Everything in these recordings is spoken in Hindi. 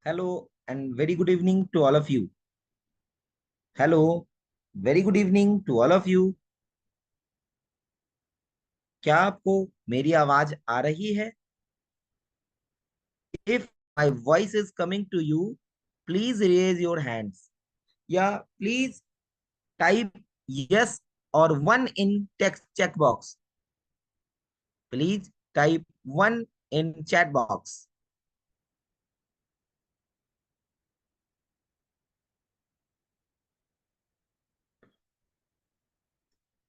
Hello and very good evening to all of you. Hello, very good evening to all of you. क्या आपको मेरी आवाज आ रही है? If my voice is coming to you, please raise your hands. Yeah, please type yes or one in text check box. Please type one in chat box.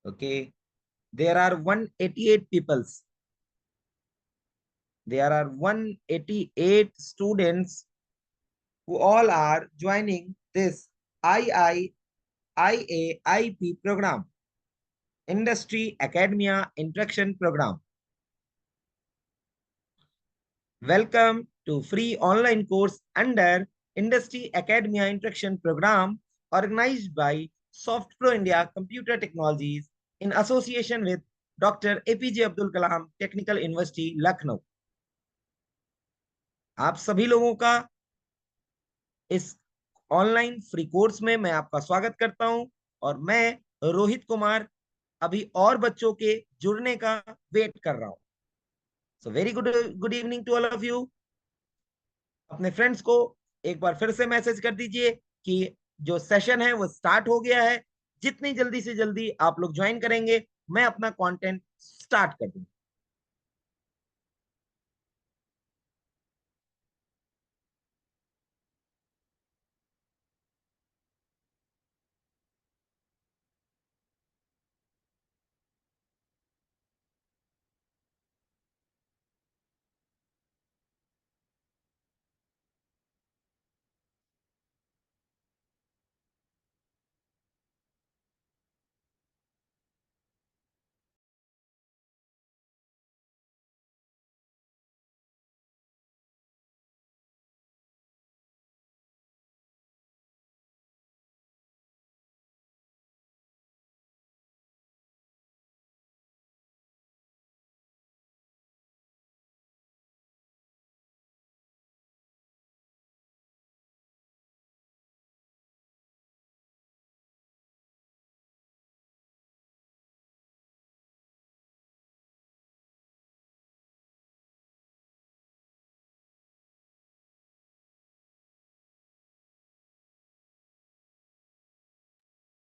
Okay, there are 188 peoples. There are 188 students who all are joining this IIIAIP program, Industry Academia Interaction Program. Welcome to free online course under Industry Academia Interaction Program organized by SoftPro India Computer Technologies in association with Dr. APJ Abdul Kalam Technical University, Lucknow. आप सभी लोगों का इस ऑनलाइन फ्री कोर्स में मैं आपका स्वागत करता हूं और मैं रोहित कुमार अभी और बच्चों के जुड़ने का वेट कर रहा हूं। So very good evening to all of you. अपने फ्रेंड्स को एक बार फिर से मैसेज कर दीजिए कि जो सेशन है वो स्टार्ट हो गया है। जितनी जल्दी से जल्दी आप लोग ज्वाइन करेंगे मैं अपना कंटेंट स्टार्ट कर दूंगा।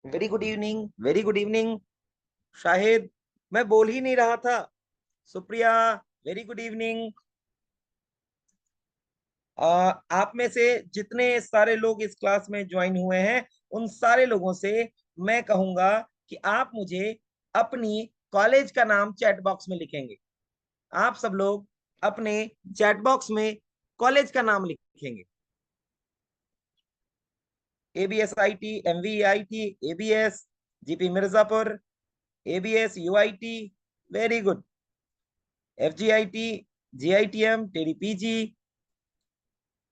Very good evening, very good evening. Shahid, मैं बोल ही नहीं रहा था। Supriya, very good evening. आप में से जितने सारे लोग इस क्लास में ज्वाइन हुए हैं उन सारे लोगों से मैं कहूंगा कि आप मुझे अपनी कॉलेज का नाम चैट बॉक्स में लिखेंगे। आप सब लोग अपने चैट बॉक्स में कॉलेज का नाम लिखेंगे। ABS IT, MV IT, ABS, GP Mirzapur, ABS UIT, very good, FGIT, GITM, TDPG,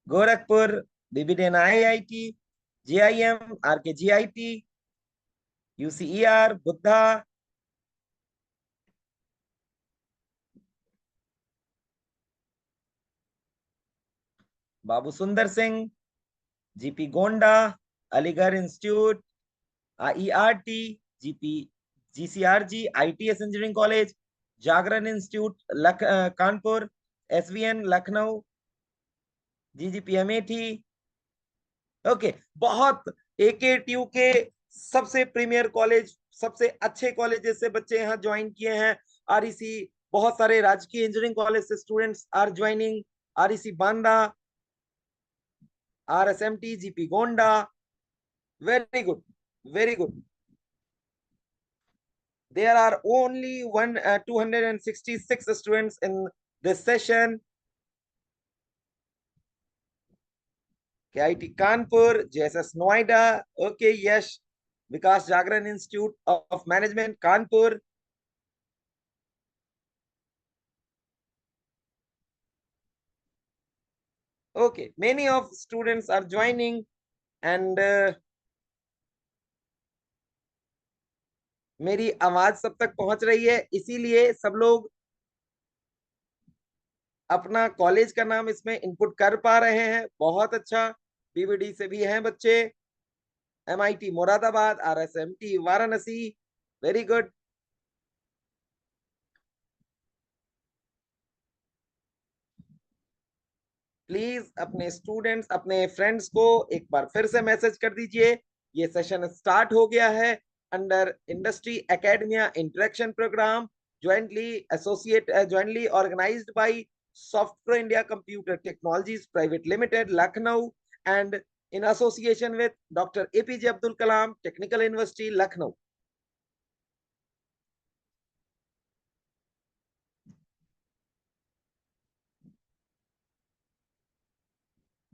Gorakhpur, BBDN IIT, JIM, RK GIT, UCER, Buddha, Babu Sundar Singh, GP Gonda, Aligarh institute, IERT, GP, GCRG, ITS engineering college, Jagran institute Kanpur, SVN Lucknow, GGPMAT. Okay, बहुत एकेटीयू के सबसे प्रीमियर कॉलेज, सबसे अच्छे कॉलेजेस से बच्चे यहाँ ज्वाइन किए हैं। आरईसी, बहुत सारे राजकीय इंजीनियरिंग कॉलेज से students are joining. REC Banda, RSMT, GP Gonda, very good, very good. There are only 266 students in this session. KIT Kanpur, JSS Noida, okay, Yash, Vikas Jagran Institute of Management, Kanpur. Okay, many of students are joining and मेरी आवाज सब तक पहुंच रही है, इसीलिए सब लोग अपना कॉलेज का नाम इसमें इनपुट कर पा रहे हैं, बहुत अच्छा। बीवीडी से भी हैं बच्चे, MIT Moradabad, RSMT Varanasi, very good. Please अपने स्टूडेंट्स, अपने फ्रेंड्स को एक बार फिर से मैसेज कर दीजिए, ये सेशन स्टार्ट हो गया है under industry academia interaction programme, jointly organised by software India computer technologies private limited Lucknow and in association with Dr. APJ Abdul Kalam Technical University, Lucknow.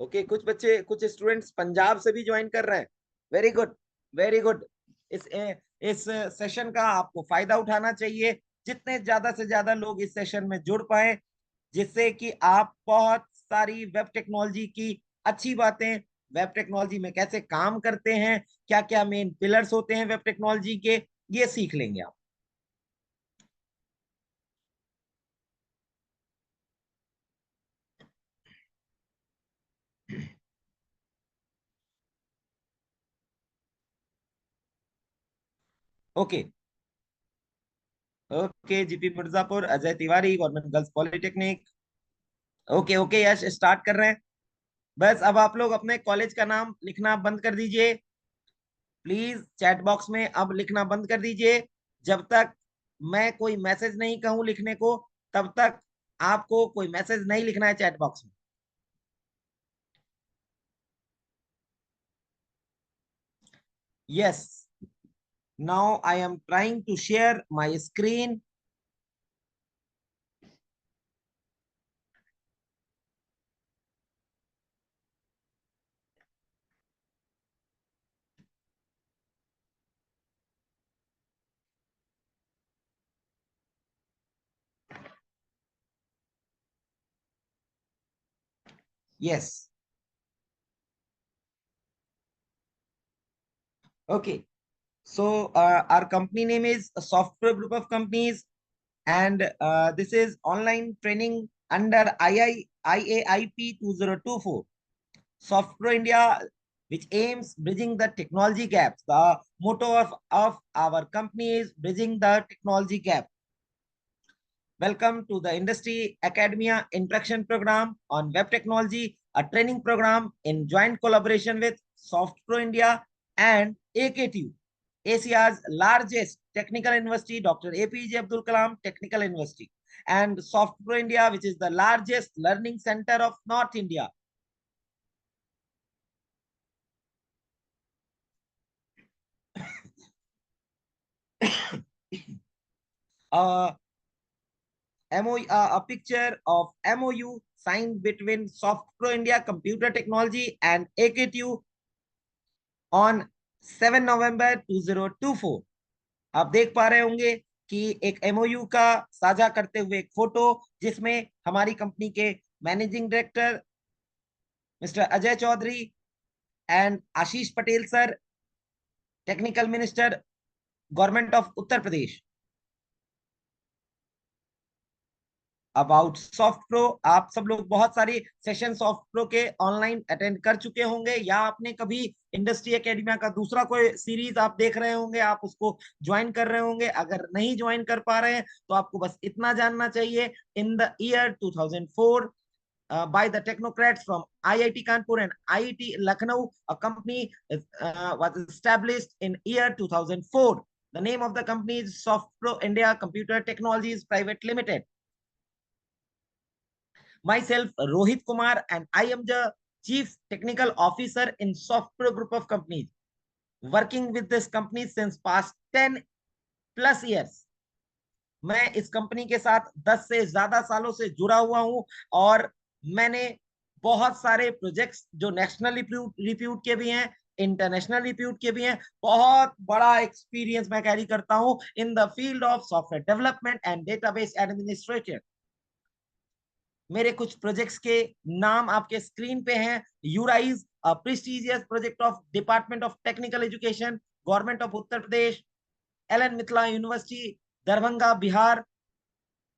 Okay, कुछ बच्चे, कुछ स्टूडेंट्स पंजाब से भी ज्वाइन कर रहे हैं, वेरी गुड, वेरी गुड। इस सेशन का आपको फायदा उठाना चाहिए, जितने ज्यादा से ज्यादा लोग इस सेशन में जुड़ पाए, जिससे कि आप बहुत सारी वेब टेक्नोलॉजी की अच्छी बातें, वेब टेक्नोलॉजी में कैसे काम करते हैं, क्या क्या मेन पिलर्स होते हैं वेब टेक्नोलॉजी के, ये सीख लेंगे आप। Okay, okay, GP Mirzapur, Ajay Tiwari, government girls polytechnic. Okay, okay Yash, start कर रहे हैं। बस अब आप लोग अपने कॉलेज का नाम लिखना बंद कर दीजिए, प्लीज चैट बॉक्स में अब लिखना बंद कर दीजिए। जब तक मैं कोई मैसेज नहीं कहूं लिखने को, तब तक आपको कोई मैसेज नहीं लिखना है चैट बॉक्स में। Yes, now I am trying to share my screen. Yes, okay, so our company name is a software group of companies, and this is online training under IAIP 2024 Software India, which aims bridging the technology gaps. The motto of our company is bridging the technology gap. Welcome to the Industry Academia Interaction Program on Web Technology, a training program in joint collaboration with Software India and AKTU, Asia's largest technical university, Dr. APJ Abdul Kalam Technical University, and Software India, which is the largest learning center of North India. uh, a picture of MOU signed between Software India Computer Technology and AKTU on 7 November 2024। आप देख पा रहे होंगे कि एक MOU का साझा करते हुए एक फोटो, जिसमें हमारी कंपनी के managing director mister Ajay Chaudhary and Ashish Patel sir, technical minister, government of Uttar Pradesh. About soft pro, आप सब लोग बहुत सारे सेशन सॉफ्ट प्रो के ऑनलाइन अटेंड कर चुके होंगे, या आपने कभी इंडस्ट्री एकेडमिया का दूसरा कोई सीरीज आप देख रहे होंगे, आप उसको ज्वाइन कर रहे होंगे। अगर नहीं ज्वाइन कर पा रहे हैं तो आपको बस इतना जानना चाहिए, in the year 2004 by the technocrats from IIT Kanpur and IIT Lucknow, a company was established in year 2004. The name of the company is SoftPro India Computer Technologies Private Limited. Myself, Rohit Kumar, and I am the Chief Technical Officer in SoftPro Group of Companies, working with this company since past 10 plus years. मैं इस कंपनी के साथ 10 से ज्यादा सालों से जुड़ा हुआ हूं, और मैंने बहुत सारे प्रोजेक्ट्स जो नेशनल रिप्यूट के भी हैं, इंटरनेशनल रिप्यूट के भी हैं, बहुत बड़ा एक्सपीरियंस मैं कैरी करता हूं in the field of software development and database administration. मेरे कुछ प्रोजेक्ट्स के नाम आपके स्क्रीन पे हैं। URISE, a prestigious project of department of technical education, government of Uttar Pradesh, LN Mithila university, Darbhanga, Bihar.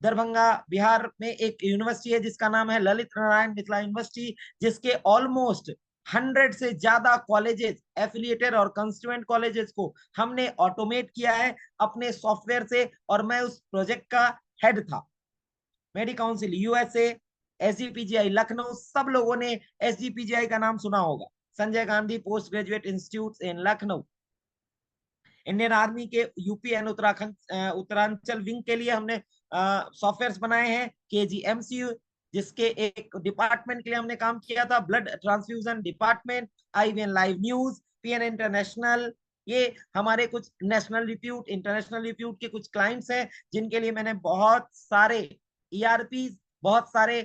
Darbhanga Bihar में एक यूनिवर्सिटी है जिसका नाम है ललित नारायण मिथिला यूनिवर्सिटी, जिसके ऑलमोस्ट 100 से ज्यादा कॉलेजेस, एफिलिएटेड और कंस्टिट्यूएंट कॉलेजेस को हमने ऑटोमेट किया है अपने सॉफ्टवेयर से, और मैं उस प्रोजेक्ट का हेड था। Medi council USA, SGPGI Lucknow, सब लोगों ने एसजीपीजीआई का नाम सुना होगा, Sanjay Gandhi post graduate institute in Lucknow. Indian army के UP and Uttarakhand Uttaranchal wing के लिए हमने सॉफ्टवेयर बनाए हैं। केजीएमसीयू, जिसके एक डिपार्टमेंट के लिए हमने काम किया था, blood transfusion department. IVN live news, PN international, ये हमारे कुछ नेशनल रिप्यूट, इंटरनेशनल रिप्यूट के कुछ क्लाइंट्स हैं जिनके लिए मैंने बहुत सारे ईआरपी, बहुत सारे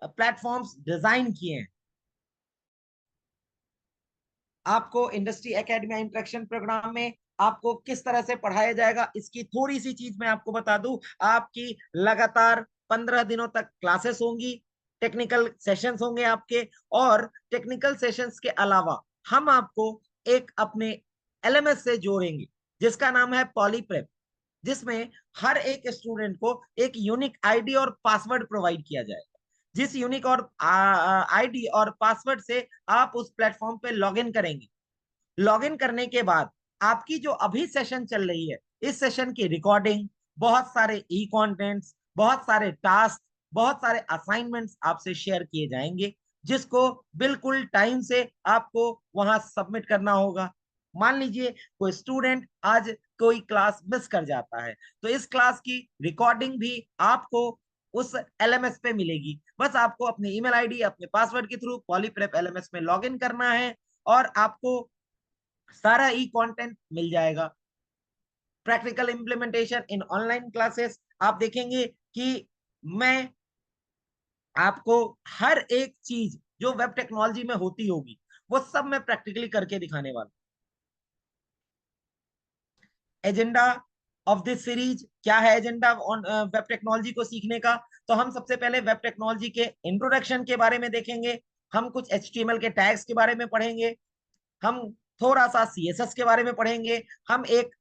प्लेटफॉर्म्स डिजाइन किए हैं। आपको इंडस्ट्री एकेडमी इंटरेक्शन प्रोग्राम में आपको किस तरह से पढ़ाया जाएगा, इसकी थोड़ी सी चीज मैं आपको बता दूं। आपकी लगातार 15 दिनों तक क्लासेस होंगी, टेक्निकल सेशंस होंगे आपके, और टेक्निकल सेशंस के अलावा हम आपको एक अपने एलएमएस से जोड़ेंगे जिसका नाम है पॉलीप्रेप, जिसमें हर एक स्टूडेंट को एक यूनिक आईडी और पासवर्ड प्रोवाइड किया जाएगा। जिस यूनिक और आईडी और पासवर्ड से आप उस प्लेटफॉर्म पे लॉगिन करेंगे। लॉगिन करने के बाद आपकी जो अभी सेशन चल रही है, इस सेशन की रिकॉर्डिंग, बहुत सारे ई कंटेंट्स, बहुत सारे टास्क, बहुत सारे असाइनमेंट्स आपसे शेयर किए जाएंगे, जिसको बिल्कुल टाइम से आपको वहां सबमिट करना होगा। मान लीजिए कोई स्टूडेंट आज कोई क्लास मिस कर जाता है, तो इस क्लास की रिकॉर्डिंग भी आपको उस एलएमएस पे मिलेगी। बस आपको अपने ईमेल आईडी, अपने पासवर्ड के थ्रू पॉलीप्रेप एलएमएस में लॉगिन करना है और आपको सारा ई कंटेंट मिल जाएगा। प्रैक्टिकल इंप्लीमेंटेशन इन ऑनलाइन क्लासेस, आप देखेंगे कि मैं आपको हर एक चीज जो वेब टेक्नोलॉजी में होती होगी वो सब मैं प्रैक्टिकली करके दिखाने वाला। एजेंडा ऑफ दिस सीरीज क्या है? एजेंडा ऑन वेब टेक्नोलॉजी को सीखने का, तो हम सबसे पहले वेब टेक्नोलॉजी के इंट्रोडक्शन के बारे में देखेंगे, हम कुछ एचटीएमएल के टैग्स के बारे में पढ़ेंगे, हम थोड़ा सा सीएसएस के बारे में पढ़ेंगे, हम एक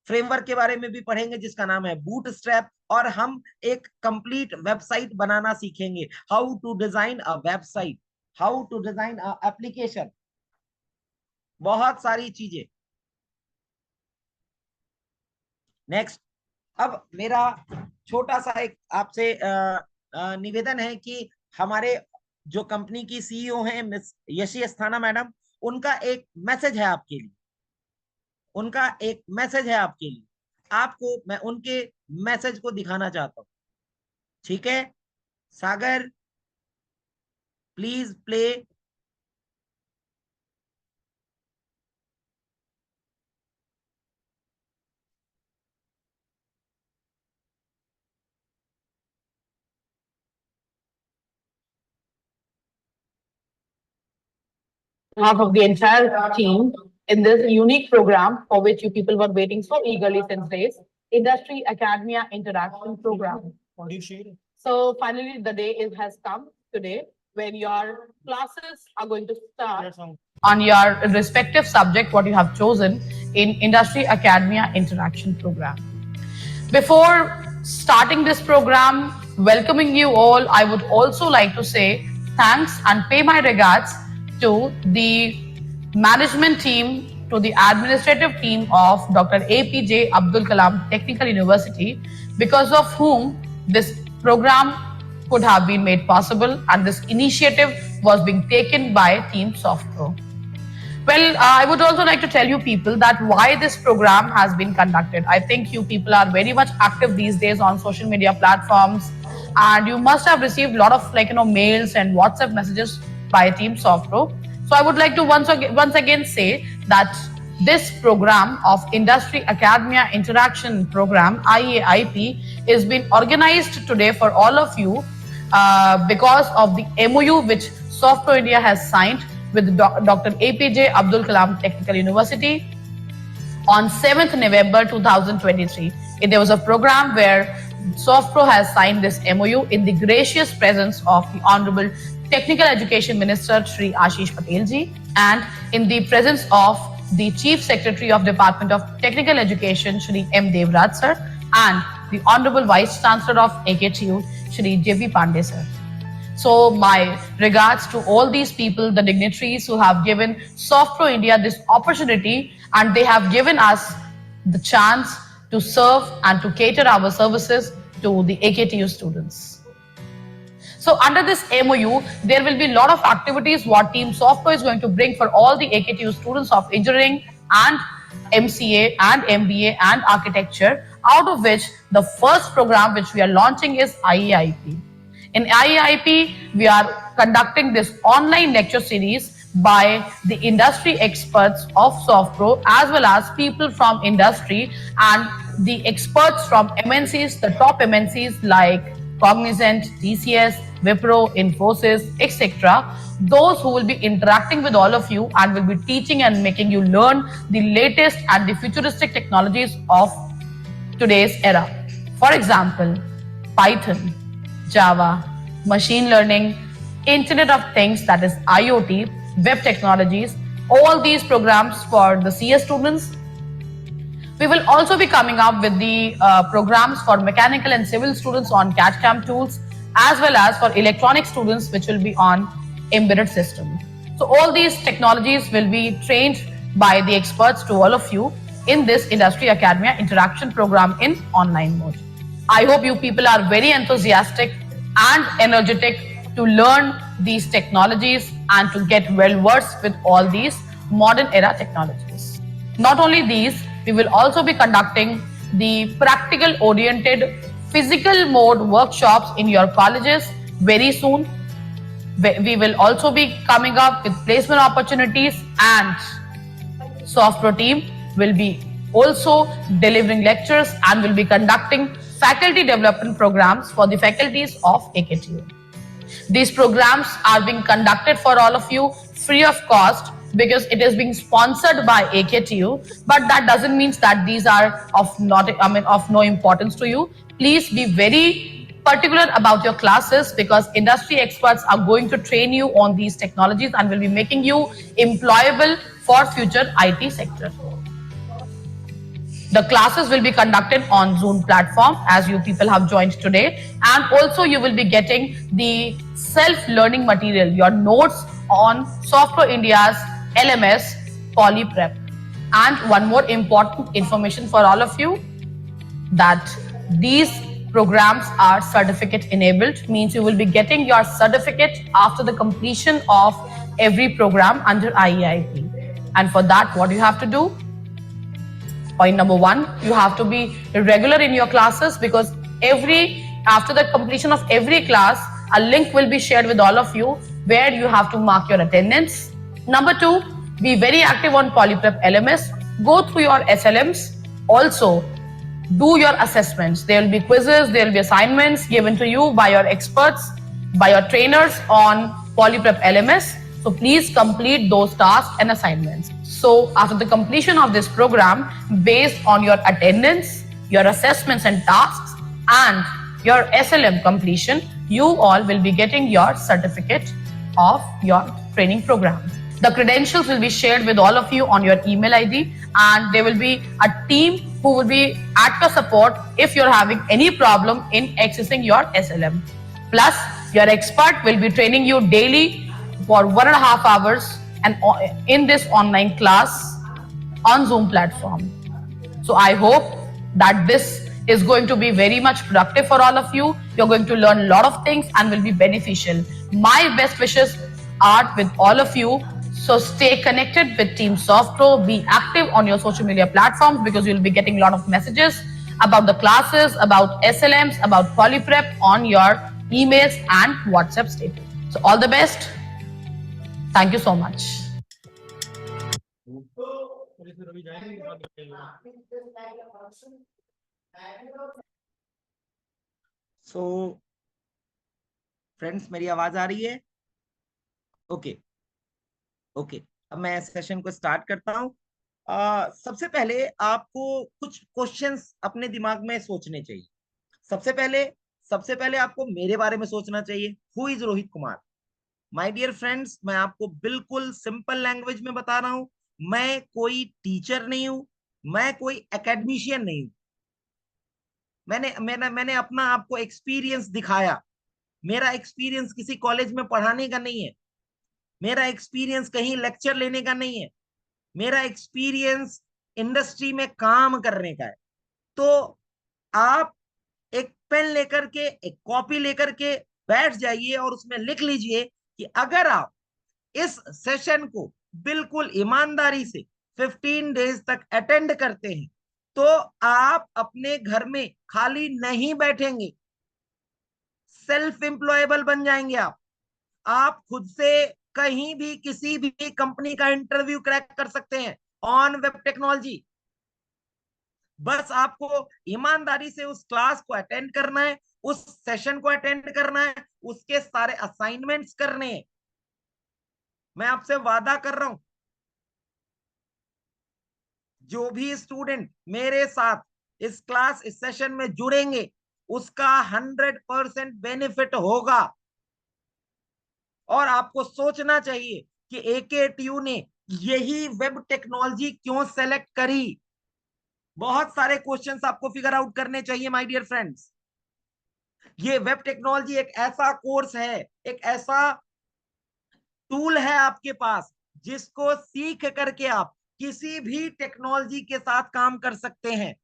फ्रेमवर्क के बारे में भी पढ़ेंगे जिसका नाम है बूटस्ट्रैप, और हम एक कंप्लीट वेबसाइट बनाना सीखेंगे, how to design a website, how to design a application, बहुत सारी चीजें। नेक्स्ट, अब मेरा छोटा सा एक आपसे निवेदन है कि हमारे जो कंपनी की सीईओ हैं मिस यशी अस्थाना मैडम, उनका एक मैसेज है आपके लिए, उनका एक मैसेज है आपके लिए, आपको मैं उनके मैसेज को दिखाना चाहता हूं। ठीक है Sagar, please play. Behalf of the entire team in this unique program for which you people were waiting so eagerly since days, Industry Academia Interaction Program. So finally, the day has come today when your classes are going to start on your respective subject, what you have chosen in Industry Academia Interaction Program. Before starting this program, welcoming you all, I would also like to say thanks and pay my regards to the management team, to the administrative team of Dr. APJ Abdul Kalam Technical University, because of whom this program could have been made possible and this initiative was being taken by Team SoftPro. Well, I would also like to tell you people that why this program has been conducted. I think you people are very much active these days on social media platforms, and you must have received a lot of mails and WhatsApp messages by Team SoftPro. So I would like to once again say that this program of Industry Academia Interaction Program, IAIP, is being organized today for all of you because of the MOU which SoftPro India has signed with Dr. APJ Abdul Kalam Technical University on 7th November 2023. There was a program where SoftPro has signed this MOU in the gracious presence of the Honorable Technical Education Minister Shri Ashish Patel ji, and in the presence of the Chief Secretary of Department of Technical Education Shri M. Devraj sir, and the Honorable Vice Chancellor of AKTU, Shri J.P. Pandey sir. So my regards to all these people, the dignitaries who have given SoftPro India this opportunity, and they have given us the chance to serve and to cater our services to the AKTU students. So under this MOU, there will be a lot of activities what Team SoftPro is going to bring for all the AKTU students of engineering and MCA and MBA and architecture, out of which the first program which we are launching is IAIP. In IAIP, we are conducting this online lecture series by the industry experts of SoftPro as well as people from industry and the experts from MNCs, the top MNCs like Cognizant, TCS, Wipro, Infosys, etc. Those who will be interacting with all of you and will be teaching and making you learn the latest and the futuristic technologies of today's era. For example, Python, Java, machine learning, Internet of Things, that is IoT, web technologies, all these programs for the CS students. We will also be coming up with the programs for mechanical and civil students on CAD/CAM tools, as well as for electronic students, which will be on embedded system. So all these technologies will be trained by the experts to all of you in this Industry Academia interaction program in online mode. I hope you people are very enthusiastic and energetic to learn these technologies and to get well versed with all these modern era technologies. Not only these, we will also be conducting the practical oriented physical mode workshops in your colleges very soon. We will also be coming up with placement opportunities, and SoftPro team will be also delivering lectures and will be conducting faculty development programs for the faculties of AKTU. These programs are being conducted for all of you free of cost because it is being sponsored by AKTU, but that doesn't mean that these are of no importance to you. Please be very particular about your classes because industry experts are going to train you on these technologies and will be making you employable for future IT sector. The classes will be conducted on Zoom platform as you people have joined today, and also you will be getting the self-learning material, your notes on SoftPro India's LMS PolyPrep. And one more important information for all of you, that these programs are certificate enabled, means you will be getting your certificate after the completion of every program under IAIP. And for that, what you have to do? Point number one, you have to be regular in your classes because after the completion of every class, a link will be shared with all of you where you have to mark your attendance. Number two, be very active on PolyPrep LMS. Go through your SLMs. Also, do your assessments. There will be quizzes, there will be assignments given to you by your experts, by your trainers on PolyPrep LMS. So please complete those tasks and assignments. So after the completion of this program, based on your attendance, your assessments and tasks, and your SLM completion, you all will be getting your certificate of your training program. The credentials will be shared with all of you on your email ID, and there will be a team who will be at your support if you're having any problem in accessing your SLM. Plus, your expert will be training you daily for 1.5 hours and in this online class on Zoom platform. So I hope that this is going to be very much productive for all of you. You're going to learn a lot of things and will be beneficial. My best wishes are with all of you. So stay connected with Team SoftPro. Be active on your social media platforms because you'll be getting a lot of messages about the classes, about SLMs, about PolyPrep on your emails and WhatsApp status. So all the best. Thank you so much. So, friends मेरी आवाज आ रही है? ओके, अब मैं सेशन को स्टार्ट करता हूं। सबसे पहले आपको कुछ क्वेश्चंस अपने दिमाग में सोचने चाहिए। सबसे पहले आपको मेरे बारे में सोचना चाहिए। Who is Rohit Kumar? My dear friends, मैं आपको बिल्कुल सिंपल लैंग्वेज में बता रहा हूं, मैं कोई टीचर नहीं हूं, मैं कोई एकेडमिशियन नहीं हूं, मैंने अपना आपको एक्सपीरियंस दिखाया। मेरा एक्सपीरियंस किसी कॉलेज में पढ़ाने का नहीं है, मेरा एक्सपीरियंस कहीं लेक्चर लेने का नहीं है, मेरा एक्सपीरियंस इंडस्ट्री में काम करने का है। तो आप एक पेन लेकर के, एक कॉपी लेकर के बैठ जाइए और उसमें लिख लीजिए कि अगर आप इस सेशन को बिल्कुल ईमानदारी से 15 डेज तक अटेंड करते हैं तो आप अपने घर में खाली नहीं बैठेंगे, सेल्फ एम्प्लॉयबल बन जाएंगे। आप खुद से कहीं भी किसी भी कंपनी का इंटरव्यू क्रैक कर सकते हैं ऑन वेब टेक्नोलॉजी। बस आपको ईमानदारी से उस क्लास को अटेंड करना है, उस सेशन को अटेंड करना है, उसके सारे असाइनमेंट्स करने हैं। मैं आपसे वादा कर रहा हूं, जो भी स्टूडेंट मेरे साथ इस क्लास इस सेशन में जुड़ेंगे उसका 100% बेनिफिट होगा। और आपको सोचना चाहिए कि AKTU ने यही वेब टेक्नोलॉजी क्यों सेलेक्ट करी। बहुत सारे क्वेश्चंस आपको फिगर आउट करने चाहिए माय डियर फ्रेंड्स। ये वेब टेक्नोलॉजी एक ऐसा कोर्स है, एक ऐसा टूल है आपके पास जिसको सीख करके आप किसी भी टेक्नोलॉजी के साथ काम कर सकते हैं।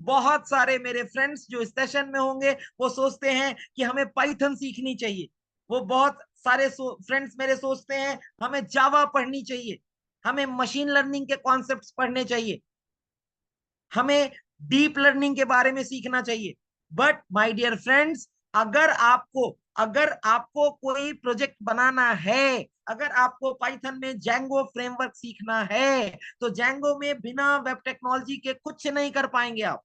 बहुत सारे मेरे फ्रेंड्स जो इस सेशन में होंगे वो सोचते हैं कि हमें पाइथन सीखनी चाहिए, वो बहुत सारे फ्रेंड्स मेरे सोचते हैं हमें जावा पढ़नी चाहिए, हमें मशीन लर्निंग के कॉन्सेप्ट्स पढ़ने चाहिए, हमें डीप लर्निंग के बारे में सीखना चाहिए। बट माय डियर फ्रेंड्स, अगर आपको कोई प्रोजेक्ट बनाना है, अगर आपको पाइथन में जैंगो फ्रेमवर्क सीखना है तो जैंगो में बिना वेब टेक्नोलॉजी के कुछ नहीं कर पाएंगे आप।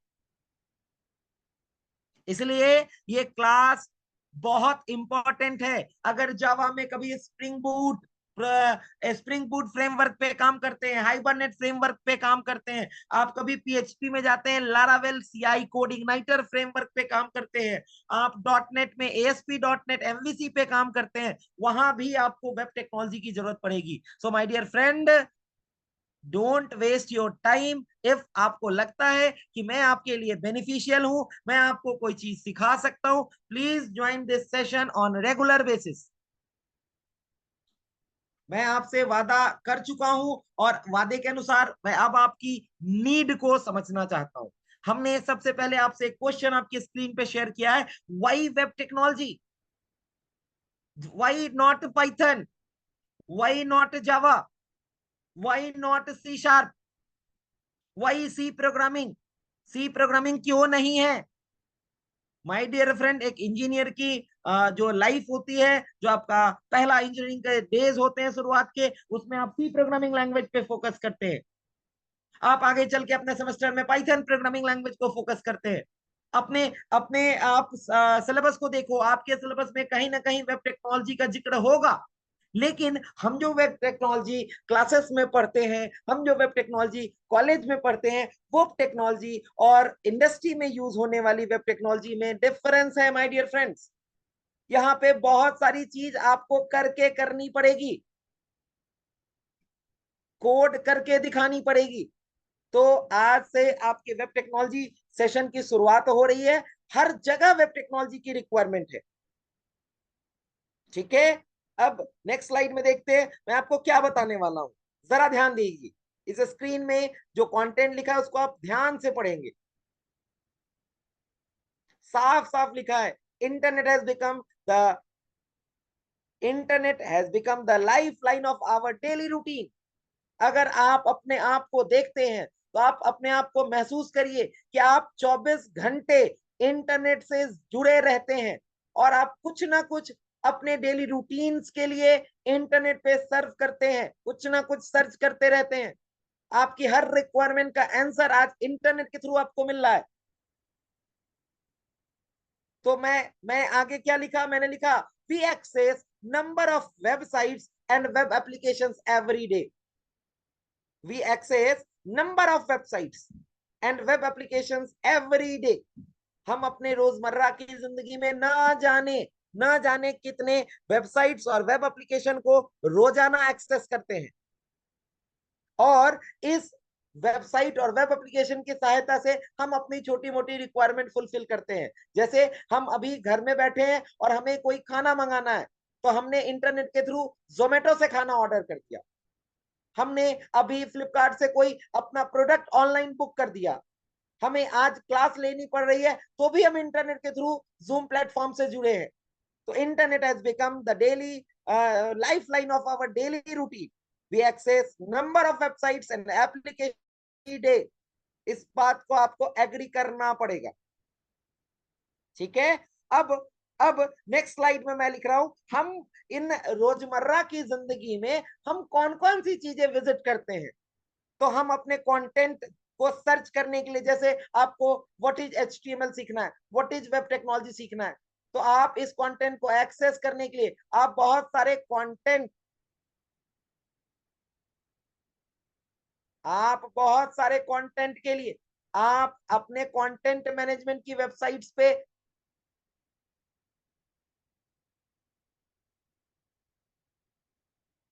इसलिए ये क्लास बहुत इंपॉर्टेंट है। अगर जावा में कभी स्प्रिंग बूट फ्रेमवर्क पे काम करते हैं, हाइबरनेट फ्रेमवर्क पे काम करते हैं, आप कभी PHP में जाते हैं, Laravel CI code igniter framework पे काम करते हैं, आप डॉटनेट में ASP.NET MVC पे काम करते हैं, वहां भी आपको वेब टेक्नोलॉजी की जरूरत पड़ेगी। So my dear friend, don't waste your time. If आपको लगता है कि मैं आपके लिए बेनिफिशियल हूं, मैं आपको कोई चीज सिखा सकता हूं, please join this session on regular basis. मैं आपसे वादा कर चुका हूं और वादे के अनुसार मैं अब आपकी नीड को समझना चाहता हूं। हमने सबसे पहले आपसे एक क्वेश्चन आपकी स्क्रीन पे शेयर किया है, why web technology, why not Python, why not Java, why not C#, why C programming क्यों नहीं है। माय डियर फ्रेंड, एक इंजीनियर की जो लाइफ होती है, जो आपका पहला इंजीनियरिंग के डेज होते हैं शुरुआत के, उसमें आप सी प्रोग्रामिंग लैंग्वेज पे फोकस करते हैं। आप आगे चल के अपने सेमेस्टर में पाइथन प्रोग्रामिंग लैंग्वेज को फोकस करते हैं। अपने अपने आप सिलेबस को देखो, आपके सिलेबस में कहीं ना कहीं वेब टेक्नोलॉजी का जिक्र होगा। लेकिन हम जो वेब टेक्नोलॉजी क्लासेस में पढ़ते हैं, हम जो वेब टेक्नोलॉजी कॉलेज में पढ़ते हैं, वो टेक्नोलॉजी और इंडस्ट्री में यूज होने वाली वेब टेक्नोलॉजी में डिफरेंस है माय डियर फ्रेंड्स। यहाँ पे बहुत सारी चीज आपको करके करनी पड़ेगी, कोड करके दिखानी पड़ेगी। तो आज से आपके वेब टेक्नोलॉजी सेशन की शुरुआत हो रही है। हर जगह वेब टेक्नोलॉजी की रिक्वायरमेंट है, ठीक है। अब नेक्स्ट स्लाइड में देखते हैं मैं आपको क्या बताने वाला हूं, जरा ध्यान दीजिए। इस स्क्रीन में जो कंटेंट लिखा है उसको आप ध्यान से पढ़ेंगे। साफ साफ लिखा है, internet has become the internet has become the lifeline of our daily routine. अगर आप अपने आप को देखते हैं तो आप अपने आप को महसूस करिए कि आप 24 घंटे इंटरनेट से जुड़े रहते हैं और आप कुछ ना कुछ अपने डेली रूटीन्स के लिए इंटरनेट पे सर्व करते हैं, कुछ ना कुछ सर्च करते रहते हैं। आपकी हर रिक्वायरमेंट का आंसर आज इंटरनेट के थ्रू आपको मिल रहा है। तो मैं आगे क्या लिखा, मैंने लिखा we access number of websites and web applications every day. we access number of websites and web applications every day। हम अपने रोजमर्रा की जिंदगी में ना जाने कितने वेबसाइट्स और वेब एप्लीकेशन को रोजाना एक्सेस करते हैं। और इस वेबसाइट और वेब एप्लीकेशन की सहायता से हम अपनी छोटी मोटी रिक्वायरमेंट फुलफिल करते हैं। जैसे हम अभी घर में बैठे हैं और हमें कोई खाना मंगाना है, तो हमने इंटरनेट के थ्रू जोमेटो से खाना ऑर्डर कर दिया। हमने अभी फ्लिपकार्ट से कोई अपना प्रोडक्ट ऑनलाइन बुक कर दिया। हमें आज क्लास लेनी पड़ रही है तो भी हम इंटरनेट के थ्रू जूम प्लेटफॉर्म से जुड़े हैं। तो internet has become the daily lifeline of our daily routine. We access number of websites and application day. इस बात को आपको एग्री करना पड़ेगा, ठीक है। अब नेक्स्ट स्लाइड में मैं लिख रहा हूं, हम इन रोजमर्रा की जिंदगी में हम कौन कौन सी चीजें विजिट करते हैं। तो हम अपने कंटेंट को सर्च करने के लिए, जैसे आपको व्हाट इज HTML सीखना है, व्हाट इज वेब टेक्नोलॉजी सीखना है, तो आप इस कंटेंट को एक्सेस करने के लिए आप बहुत सारे कंटेंट, के लिए आप अपने कंटेंट मैनेजमेंट की वेबसाइट्स पे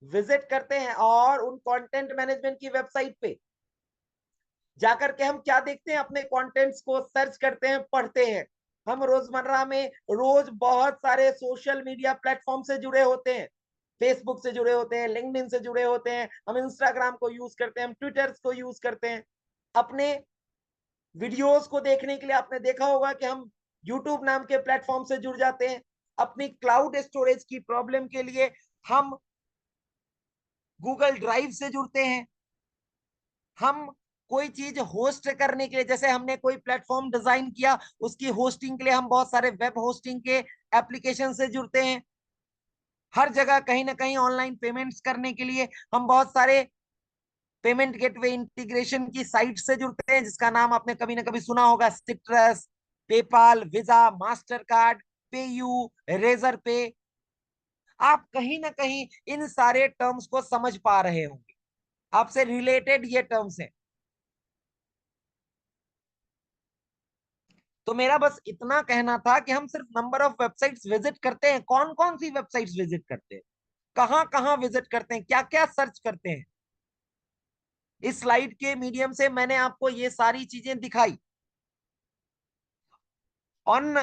विजिट करते हैं। और उन कंटेंट मैनेजमेंट की वेबसाइट पे जाकर के हम क्या देखते हैं, अपने कंटेंट्स को सर्च करते हैं, पढ़ते हैं। हम रोजमर्रा में रोज बहुत सारे सोशल मीडिया प्लेटफॉर्म से जुड़े होते हैं। फेसबुक से जुड़े होते हैं, लिंक्डइन से जुड़े होते हैं, हम इंस्टाग्राम को यूज करते हैं, हम ट्विटर को यूज करते हैं। अपने वीडियोस को देखने के लिए आपने देखा होगा कि हम यूट्यूब नाम के प्लेटफॉर्म से जुड़ जाते हैं। अपनी क्लाउड स्टोरेज की प्रॉब्लम के लिए हम गूगल ड्राइव से जुड़ते हैं। हम कोई चीज होस्ट करने के लिए, जैसे हमने कोई प्लेटफॉर्म डिजाइन किया, उसकी होस्टिंग के लिए हम बहुत सारे वेब होस्टिंग के एप्लीकेशन से जुड़ते हैं। हर जगह कहीं ना कहीं ऑनलाइन पेमेंट्स करने के लिए हम बहुत सारे पेमेंट गेटवे इंटीग्रेशन की साइट से जुड़ते हैं, जिसका नाम आपने कभी ना कभी सुना होगा, Citrus, PayPal, Visa, Mastercard, PayU, Razorpay. आप कहीं ना कहीं इन सारे टर्म्स को समझ पा रहे होंगे, आपसे रिलेटेड ये टर्म्स हैं। तो मेरा बस इतना कहना था कि हम सिर्फ नंबर ऑफ वेबसाइट्स विजिट करते हैं, कौन कौन सी वेबसाइट्स विजिट करते हैं, कहां कहां विजिट करते हैं, क्या क्या सर्च करते हैं। इस स्लाइड के मीडियम से मैंने आपको ये सारी चीजें दिखाई। ऑन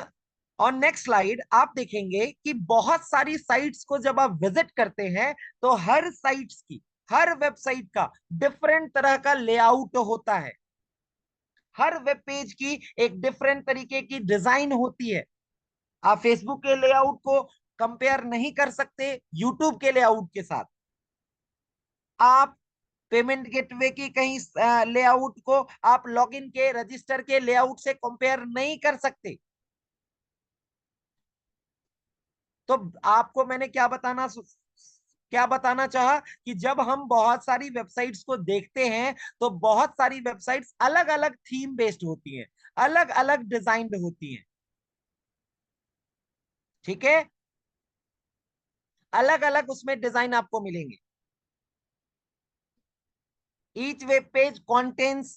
ऑन नेक्स्ट स्लाइड आप देखेंगे कि बहुत सारी साइट्स को जब आप विजिट करते हैं, तो हर साइट्स की, हर वेबसाइट का डिफरेंट तरह का लेआउट होता है। हर वेब पेज की एक डिफरेंट तरीके की डिजाइन होती है। आप फेसबुक के लेआउट को कंपेयर नहीं कर सकते यूट्यूब के लेआउट के साथ। आप पेमेंट गेटवे की कहीं लेआउट को आप लॉगिन के, रजिस्टर के लेआउट से कंपेयर नहीं कर सकते। तो आपको मैंने क्या बताना चाहा कि जब हम बहुत सारी वेबसाइट्स को देखते हैं, तो बहुत सारी वेबसाइट्स अलग अलग थीम बेस्ड होती हैं, अलग अलग डिजाइंड होती हैं, ठीक है। अलग अलग उसमें डिजाइन आपको मिलेंगे। Each web page contains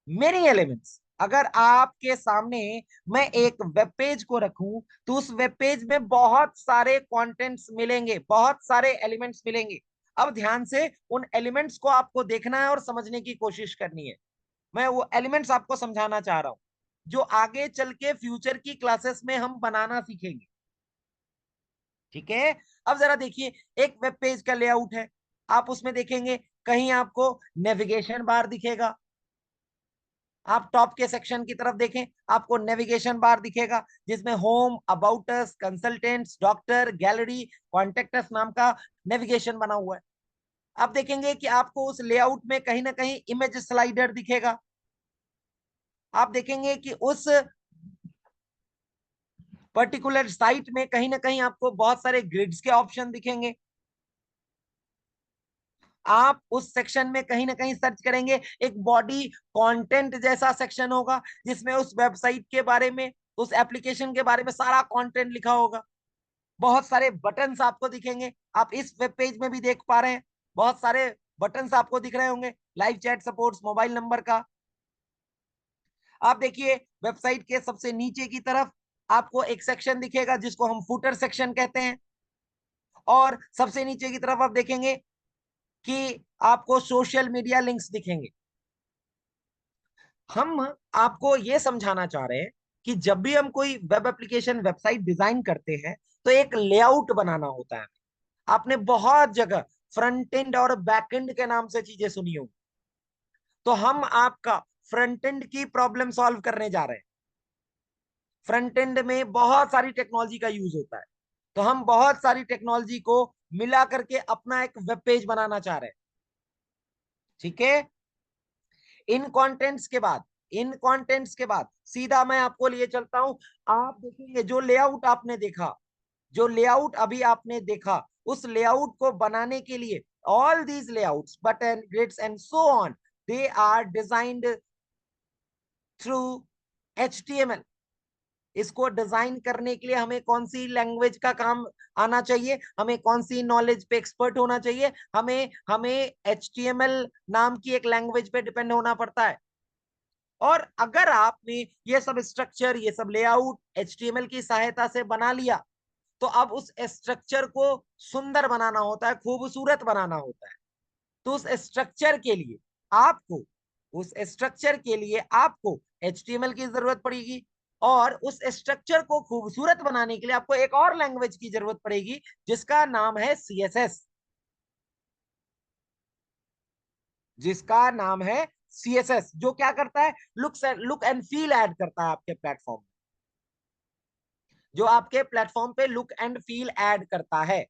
many elements। अगर आपके सामने मैं एक वेब पेज को रखूं, तो उस वेब पेज में बहुत सारे कंटेंट्स मिलेंगे, बहुत सारे एलिमेंट्स मिलेंगे। अब ध्यान से उन एलिमेंट्स को आपको देखना है और समझने की कोशिश करनी है। मैं वो एलिमेंट्स आपको समझाना चाह रहा हूं, जो आगे चल के फ्यूचर की क्लासेस में हम बनाना सीखेंगे, ठीक है। अब जरा देखिए, एक वेब पेज का लेआउट है। आप उसमें देखेंगे, कहीं आपको नेविगेशन बार दिखेगा। आप टॉप के सेक्शन की तरफ देखें, आपको नेविगेशन बार दिखेगा, जिसमें home, about us, consultants, doctor, gallery, contact us नाम का नेविगेशन बना हुआ है। आप देखेंगे कि आपको उस लेआउट में कहीं ना कहीं इमेज स्लाइडर दिखेगा। आप देखेंगे कि उस पर्टिकुलर साइट में कहीं ना कहीं आपको बहुत सारे ग्रिड्स के ऑप्शन दिखेंगे। आप उस सेक्शन में कहीं ना कहीं सर्च करेंगे, एक बॉडी कंटेंट जैसा सेक्शन होगा, जिसमें उस वेबसाइट के बारे में, उस एप्लीकेशन के बारे में सारा कंटेंट लिखा होगा। बहुत सारे बटन्स आपको दिखेंगे, आप इस वेब पेज में भी देख पा रहे हैं। बहुत सारे बटन्स आपको दिख रहे होंगे, live chat supports, mobile number का। आप देखिए, वेबसाइट के सबसे नीचे की तरफ आपको एक सेक्शन दिखेगा, जिसको हम फुटर सेक्शन कहते हैं। और सबसे नीचे की तरफ आप देखेंगे कि आपको सोशल मीडिया लिंक्स दिखेंगे। हम आपको ये समझाना चाह रहे हैं कि जब भी हम कोई वेब एप्लीकेशन वेबसाइट डिजाइन करते हैं तो एक लेआउट बनाना होता है। आपने बहुत जगह फ्रंट एंड और बैक एंड के नाम से चीजें सुनी होंगी, तो हम आपका फ्रंट एंड की प्रॉब्लम सॉल्व करने जा रहे हैं। फ्रंट एंड में बहुत सारी टेक्नोलॉजी का यूज होता है, तो हम बहुत सारी टेक्नोलॉजी को मिला करके अपना एक वेब पेज बनाना चाह रहे हैं। ठीक है, इन कंटेंट्स के बाद सीधा मैं आपको लिए चलता हूं। आप देखेंगे जो लेआउट आपने देखा, जो लेआउट अभी आपने देखा, उस लेआउट को बनाने के लिए all these layouts button grids and so on, they are designed through HTML। इसको डिजाइन करने के लिए हमें कौन सी लैंग्वेज का काम आना चाहिए, हमें कौन सी नॉलेज पे एक्सपर्ट होना चाहिए, हमें हमें HTML नाम की एक लैंग्वेज पे डिपेंड होना पड़ता है। और अगर आपने ये सब स्ट्रक्चर, ये सब लेआउट HTML की सहायता से बना लिया, तो अब उस स्ट्रक्चर को सुंदर बनाना होता है, खूबसूरत बनाना होता है। तो उस स्ट्रक्चर के लिए आपको HTML की जरूरत पड़ेगी, और उस स्ट्रक्चर को खूबसूरत बनाने के लिए आपको एक और लैंग्वेज की जरूरत पड़ेगी, जिसका नाम है CSS। जिसका नाम है CSS, जो क्या करता है, लुक एंड फील ऐड करता है आपके प्लेटफॉर्म में, जो आपके प्लेटफॉर्म पे लुक एंड फील ऐड करता है।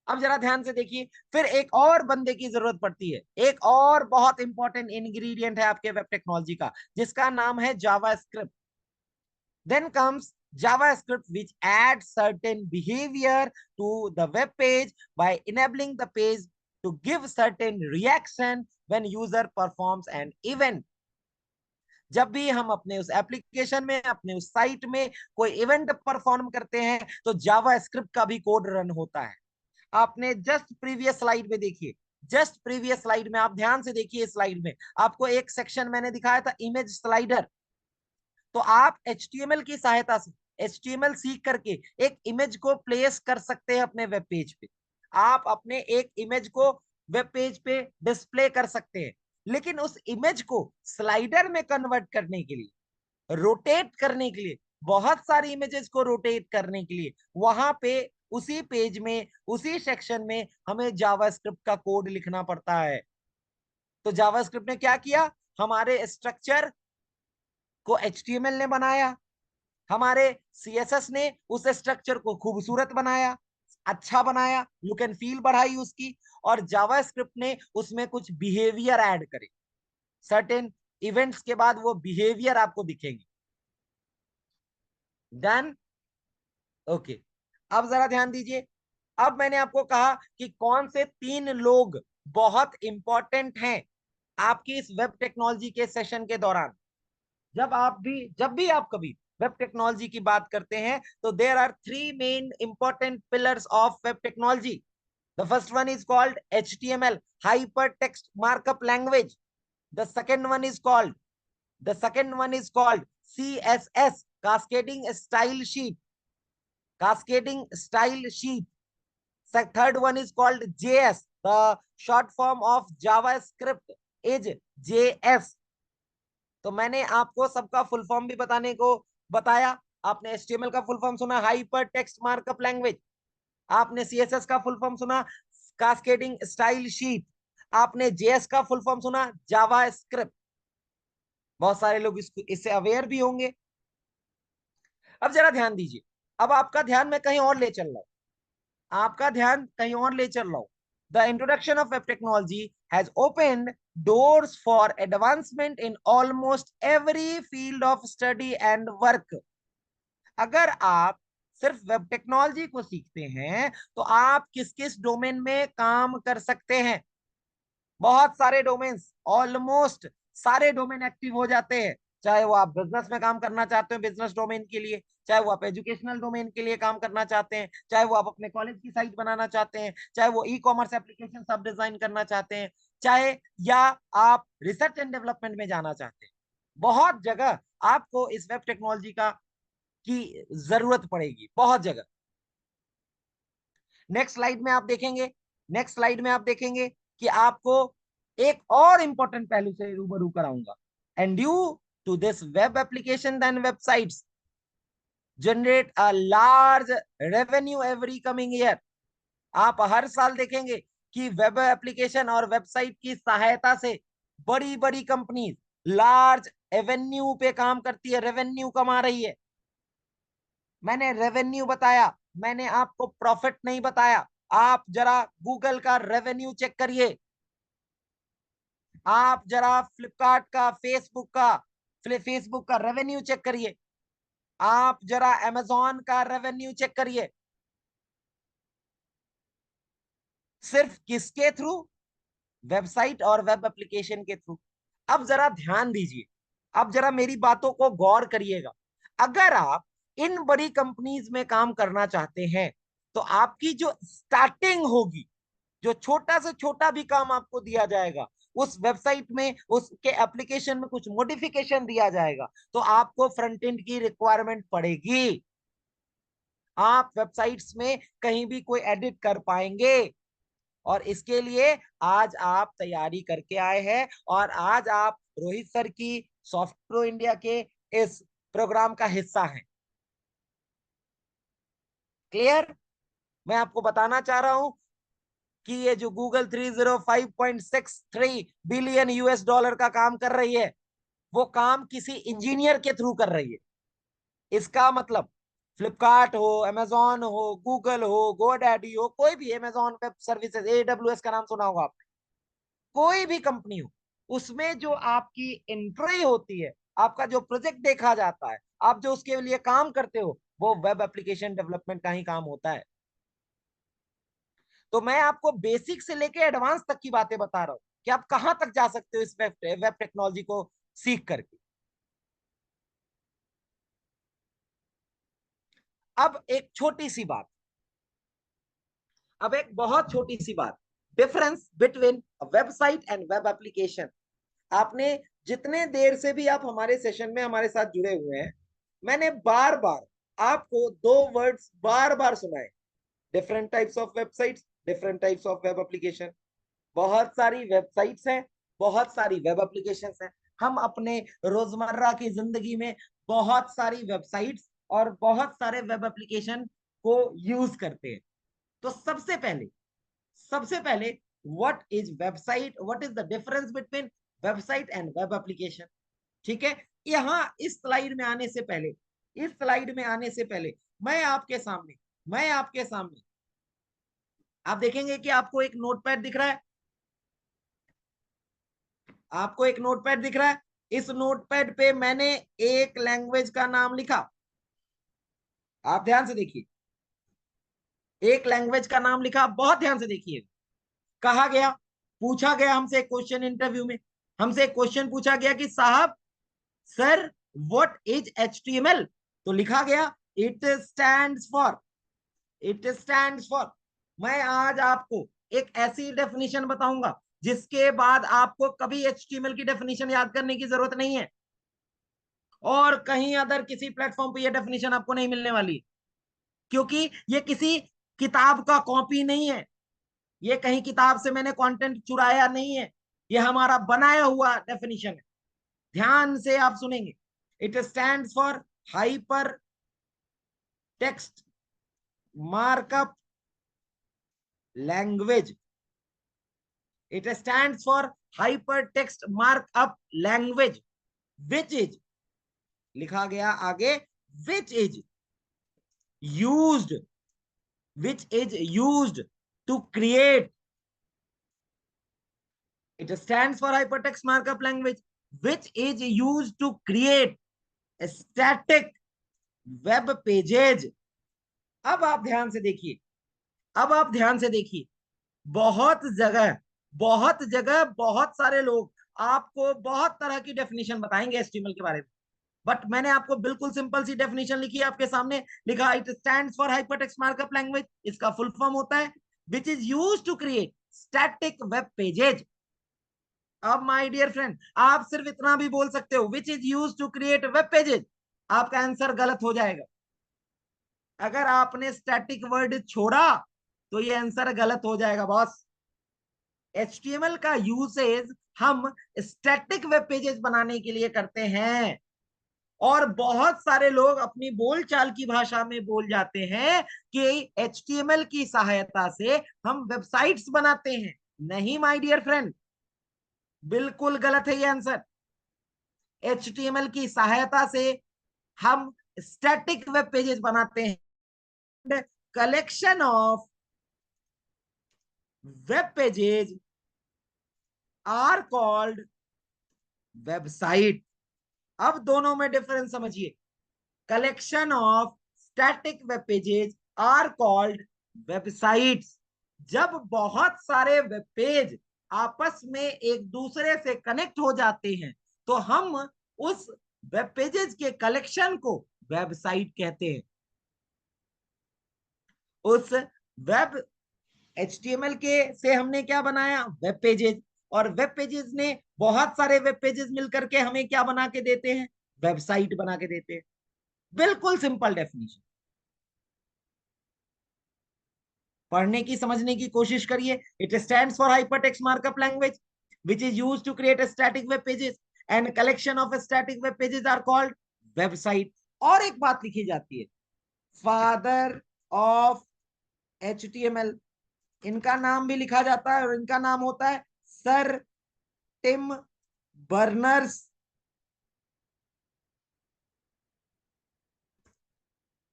अब जरा ध्यान से देखिए, फिर एक और बंदे की जरूरत पड़ती है, एक और बहुत इंपॉर्टेंट इंग्रेडिएंट है आपके वेब टेक्नोलॉजी का, जिसका नाम है JavaScript. Then comes JavaScript, which adds certain behavior to the web page by enabling the page to give certain reaction when user performs an event। जब भी हम अपने उस एप्लीकेशन में, अपने उस साइट में कोई इवेंट परफॉर्म करते हैं, तो जावास्क्रिप्ट का भी कोड रन होता है। आपने जस्ट प्रीवियस स्लाइड में देखिए, जस्ट प्रीवियस स्लाइड में आप ध्यान से देखिए, स्लाइड में आपको एक सेक्शन मैंने दिखाया था, इमेज स्लाइडर। तो आप HTML की सहायता से, HTML सीख करके एक इमेज को प्लेस कर सकते हैं अपने वेब पेज पे। आप अपने एक इमेज को वेब पेज पे डिस्प्ले कर सकते हैं, लेकिन उस इमेज को स्लाइडर में कन्वर्ट करने के लिए, रोटेट करने के लिए, बहुत सारी इमेजेस को रोटेट करने के लिए, वहां पे उसी पेज में, उसी सेक्शन में हमें जावास्क्रिप्ट का कोड लिखना पड़ता है। तो जावास्क्रिप्ट ने क्या किया, हमारे स्ट्रक्चर को HTML ने बनाया, हमारे CSS ने उस स्ट्रक्चर को खूबसूरत बनाया, अच्छा बनाया, लुक एंड फील बढ़ाई उसकी, और जावास्क्रिप्ट ने उसमें कुछ बिहेवियर ऐड करे। सर्टेन इवेंट्स के बाद वो बिहेवियर आपको दिखेंगे। Done, okay. अब जरा ध्यान दीजिए, अब मैंने आपको कहा कि कौन से 3 लोग बहुत इंपॉर्टेंट हैं आपकी इस वेब टेक्नोलॉजी के सेशन के दौरान। जब भी आप कभी वेब टेक्नोलॉजी की बात करते हैं, तो there are 3 main important pillars of web technology. The first one is called HTML, hypertext markup language. The second one is called the second one is called CSS, cascading style sheet. Third one is called JS, the short form of JavaScript is JS। तो मैंने आपको सबका फुल फॉर्म भी बताने को बताया। आपने HTML का फुल फॉर्म सुना, हाइपर टेक्स्ट मार्कअप लैंग्वेज। आपने CSS का फुल फॉर्म सुना, कास्केडिंग स्टाइल शीट। आपने JS का फुल फॉर्म सुना, जावास्क्रिप्ट। बहुत सारे लोग इससे अवेयर भी होंगे। अब जरा ध्यान दीजिए, अब आपका ध्यान मैं कहीं और ले चल रहा हूं, आपका ध्यान कहीं और ले चल रहा हूं। The introduction of web technology has opened doors for advancement in almost every field of study and work। अगर आप सिर्फ वेब टेक्नोलॉजी को सीखते हैं, तो आप किस किस डोमेन में काम कर सकते हैं? बहुत सारे डोमेन्स, ऑलमोस्ट सारे डोमेन एक्टिव हो जाते हैं। चाहे वो आप बिजनेस में काम करना चाहते हो, बिजनेस डोमेन के लिए, चाहे वो आप एजुकेशनल डोमेन के लिए काम करना चाहते हैं, चाहे वो आप अपने कॉलेज की साइट बनाना चाहते हैं, चाहे वो E-कॉमर्स एप्लीकेशन सब डिजाइन करना चाहते हैं, चाहे या आप रिसर्च एंड डेवलपमेंट में जाना चाहते हैं। बहुत जगह आपको इस वेब टेक्नोलॉजी का की जरूरत पड़ेगी, बहुत जगह। नेक्स्ट स्लाइड में आप देखेंगे कि आपको एक और इंपॉर्टेंट पहलू से रूबरू कराऊंगा। And due to this web application then websites generate a large revenue every coming year. आप हर साल देखेंगे कि वेब एप्लीकेशन और वेबसाइट की सहायता से बड़ी बड़ी कंपनीज लार्ज रेवेन्यू पे काम करती है, रेवेन्यू कमा रही है। मैंने रेवेन्यू बताया, मैंने आपको प्रॉफिट नहीं बताया। आप जरा गूगल का रेवेन्यू चेक करिए, आप जरा फ्लिपकार्ट का, फेसबुक का रेवेन्यू चेक करिए, आप जरा अमेजॉन का रेवेन्यू चेक करिए। सिर्फ किसके थ्रू? वेबसाइट और वेब एप्लीकेशन के थ्रू। अब जरा ध्यान दीजिए, अब जरा मेरी बातों को गौर करिएगा। अगर आप इन बड़ी कंपनीज में काम करना चाहते हैं तो आपकी जो स्टार्टिंग होगी, जो छोटा से छोटा भी काम आपको दिया जाएगा, उस वेबसाइट में, उसके एप्लीकेशन में कुछ मॉडिफिकेशन दिया जाएगा तो आपको फ्रंट एंड की रिक्वायरमेंट पड़ेगी। आप वेबसाइट्स में कहीं भी कोई एडिट कर पाएंगे, और इसके लिए आज आप तैयारी करके आए हैं और आज आप रोहित सर की सॉफ्ट प्रो इंडिया के इस प्रोग्राम का हिस्सा हैं। क्लियर? मैं आपको बताना चाह रहा हूं कि ये जो गूगल 305.63 बिलियन यूएस डॉलर का काम कर रही है, वो काम किसी इंजीनियर के थ्रू कर रही है। इसका मतलब फ्लिपकार्ट हो, अमेजॉन हो, गूगल हो, गोडैडी हो, कोई भी, अमेजॉन वेब सर्विसेज, एडब्ल्यूएस का नाम सुना होगा आपने, कोई भी कंपनी हो, उसमें जो आपकी एंट्री होती है, आपका जो प्रोजेक्ट देखा जाता है, आप जो उसके लिए काम करते हो, वो वेब एप्लीकेशन डेवलपमेंट का ही काम होता है। तो मैं आपको बेसिक से लेके एडवांस तक की बातें बता रहा हूं कि आप कहां तक जा सकते हो इस वेब टेक्नोलॉजी को सीख करके। अब एक छोटी सी बात, अब एक बहुत छोटी सी बात, difference between website and web application. आपने जितने देर से भी आप हमारे सेशन में हमारे साथ जुड़े हुए हैं, मैंने बार बार आपको दो वर्ड्स बार बार सुनाए, different types of websites, different types of web application. बहुत सारी वेबसाइट्स हैं, बहुत सारी वेब एप्लीकेशंस हैं। हम अपने रोजमर्रा की जिंदगी में बहुत सारी वेबसाइट्स और बहुत सारे वेब एप्लीकेशन को यूज करते हैं। तो सबसे पहले what is website, what is the difference between website and web application. ठीक है? यहाँ इस स्लाइड में आने से पहले, इस स्लाइड में आने से पहले मैं आपके सामने आप देखेंगे कि आपको एक नोटपैड दिख रहा है, आपको एक नोटपैड दिख रहा है। इस नोटपैड पे मैंने एक लैंग्वेज का नाम लिखा, आप ध्यान से देखिए, एक लैंग्वेज का नाम लिखा, बहुत ध्यान से देखिए। कहा गया, पूछा गया हमसे क्वेश्चन, इंटरव्यू में हमसे एक क्वेश्चन पूछा गया कि साहब, सर, व्हाट इज HTML? तो लिखा गया it stands for, it stands for. मैं आज आपको एक ऐसी डेफिनेशन बताऊंगा जिसके बाद आपको कभी HTML की डेफिनेशन याद करने की जरूरत नहीं है, और कहीं अदर किसी प्लेटफॉर्म पे ये डेफिनेशन आपको नहीं मिलने वाली, क्योंकि ये किसी किताब का कॉपी नहीं है, ये कहीं किताब से मैंने कंटेंट चुराया नहीं है, ये हमारा बनाया हुआ डेफिनेशन है। ध्यान से आप सुनेंगे। It stands for hyper text markup language. It stands for hyper text markup language which is, लिखा गया आगे, विच is used, which is used to create, it stands for hypertext markup language, which is used to create static web pages। अब आप ध्यान से देखिए, अब आप ध्यान से देखिए, बहुत जगह, बहुत जगह बहुत सारे लोग आपको बहुत तरह की डेफिनेशन बताएंगे एचटीएमएल के बारे में, बट मैंने आपको बिल्कुल सिंपल सी डेफिनेशन लिखी है आपके सामने, लिखा it stands for hypertext markup language. इसका फुल फॉर्म होता है which is used to create static web pages. अब माय डियर फ्रेंड, आप सिर्फ इतना भी बोल सकते हो which is used to create web pages, आपका आंसर गलत हो जाएगा। अगर आपने स्टैटिक वर्ड छोड़ा तो ये आंसर गलत हो जाएगा बॉस। HTML का यूसेज हम स्टैटिक वेब पेजेस बनाने के लिए करते हैं, और बहुत सारे लोग अपनी बोलचाल की भाषा में बोल जाते हैं कि HTML की सहायता से हम वेबसाइट्स बनाते हैं। नहीं माय डियर फ्रेंड, बिल्कुल गलत है ये आंसर। HTML की सहायता से हम स्टैटिक वेब पेजेस बनाते हैं। Collection of web pages are called website. अब दोनों में डिफरेंस समझिए। Collection of static web pages are called websites. जब बहुत सारे वेब पेज आपस में एक दूसरे से कनेक्ट हो जाते हैं तो हम उस वेब पेजेस के कलेक्शन को वेबसाइट कहते हैं। उस वेब HTML के से हमने क्या बनाया, वेब पेजेस, और वेब पेजेस ने बहुत सारे वेब पेजेस मिलकर के हमें क्या बना के देते हैं, वेबसाइट बना के देते हैं। बिल्कुल सिंपल डेफिनेशन। पढ़ने की समझने की कोशिश करिए। It stands for hypertext markup language which is used to create static web pages and collection of static web pages are called website. और एक बात लिखी जाती है, फादर ऑफ HTML, इनका नाम भी लिखा जाता है और इनका नाम होता है Sir Tim Berners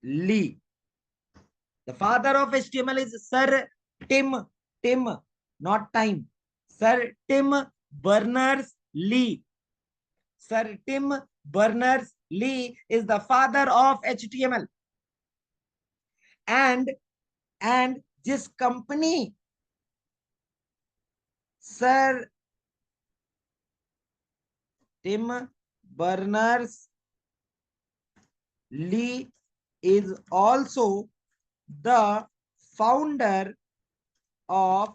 Lee. The father of HTML is Sir Tim, not time. Sir Tim Berners-Lee. Sir Tim Berners-Lee is the father of HTML. And जिस कंपनी Sir Tim Berners-Lee is also the founder of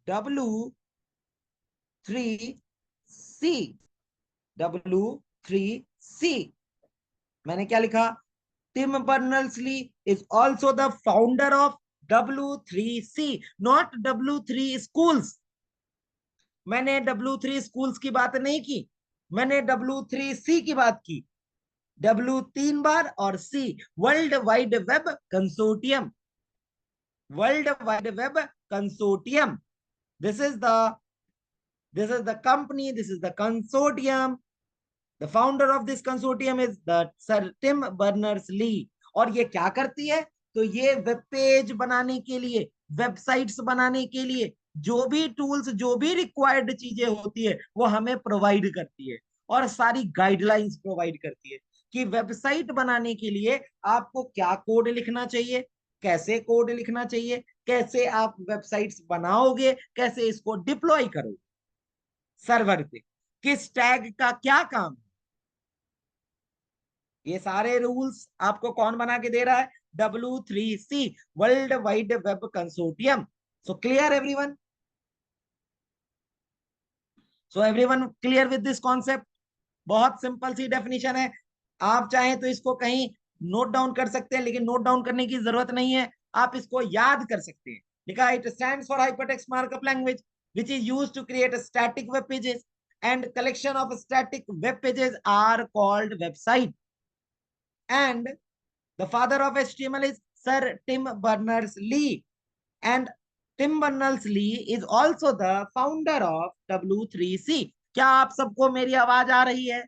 W3C. W3C, मैंने क्या लिखा, Tim Berners-Lee is also the founder of W3C, not W3 schools. मैंने W3 schools की बात नहीं की, मैंने W3C की बात की। W 3 बार और C world wide web consortium. World wide web consortium, this is the company, this is the consortium. The founder of this consortium is the Sir Tim Berners-Lee. और ये क्या करती है, तो ये वेब पेज बनाने के लिए, वेबसाइट्स बनाने के लिए जो भी टूल्स, जो भी रिक्वायर्ड चीजें होती है वो हमें प्रोवाइड करती है, और सारी गाइडलाइंस प्रोवाइड करती है कि वेबसाइट बनाने के लिए आपको क्या कोड लिखना चाहिए, कैसे कोड लिखना चाहिए, कैसे आप वेबसाइट्स बनाओगे, कैसे इसको डिप्लॉय करोगे सर्वर पे, किस टैग का क्या काम है। ये सारे रूल्स आपको कौन बना के दे रहा है, W3C, world wide web consortium. So clear everyone, so everyone clear with this concept. बहुत सिंपल सी डेफिनेशन है, आप चाहें तो इसको कहीं नोट डाउन कर सकते हैं, लेकिन नोट डाउन करने की जरूरत नहीं है, आप इसको याद कर सकते हैं। लिखा, it stands for hypertext markup language which is used to create static web pages and collection of static web pages are called website. And the father of HTML is Sir Tim Berners-Lee, and Tim Berners-Lee is also the founder of W3C. क्या आप सबको मेरी आवाज आ रही है,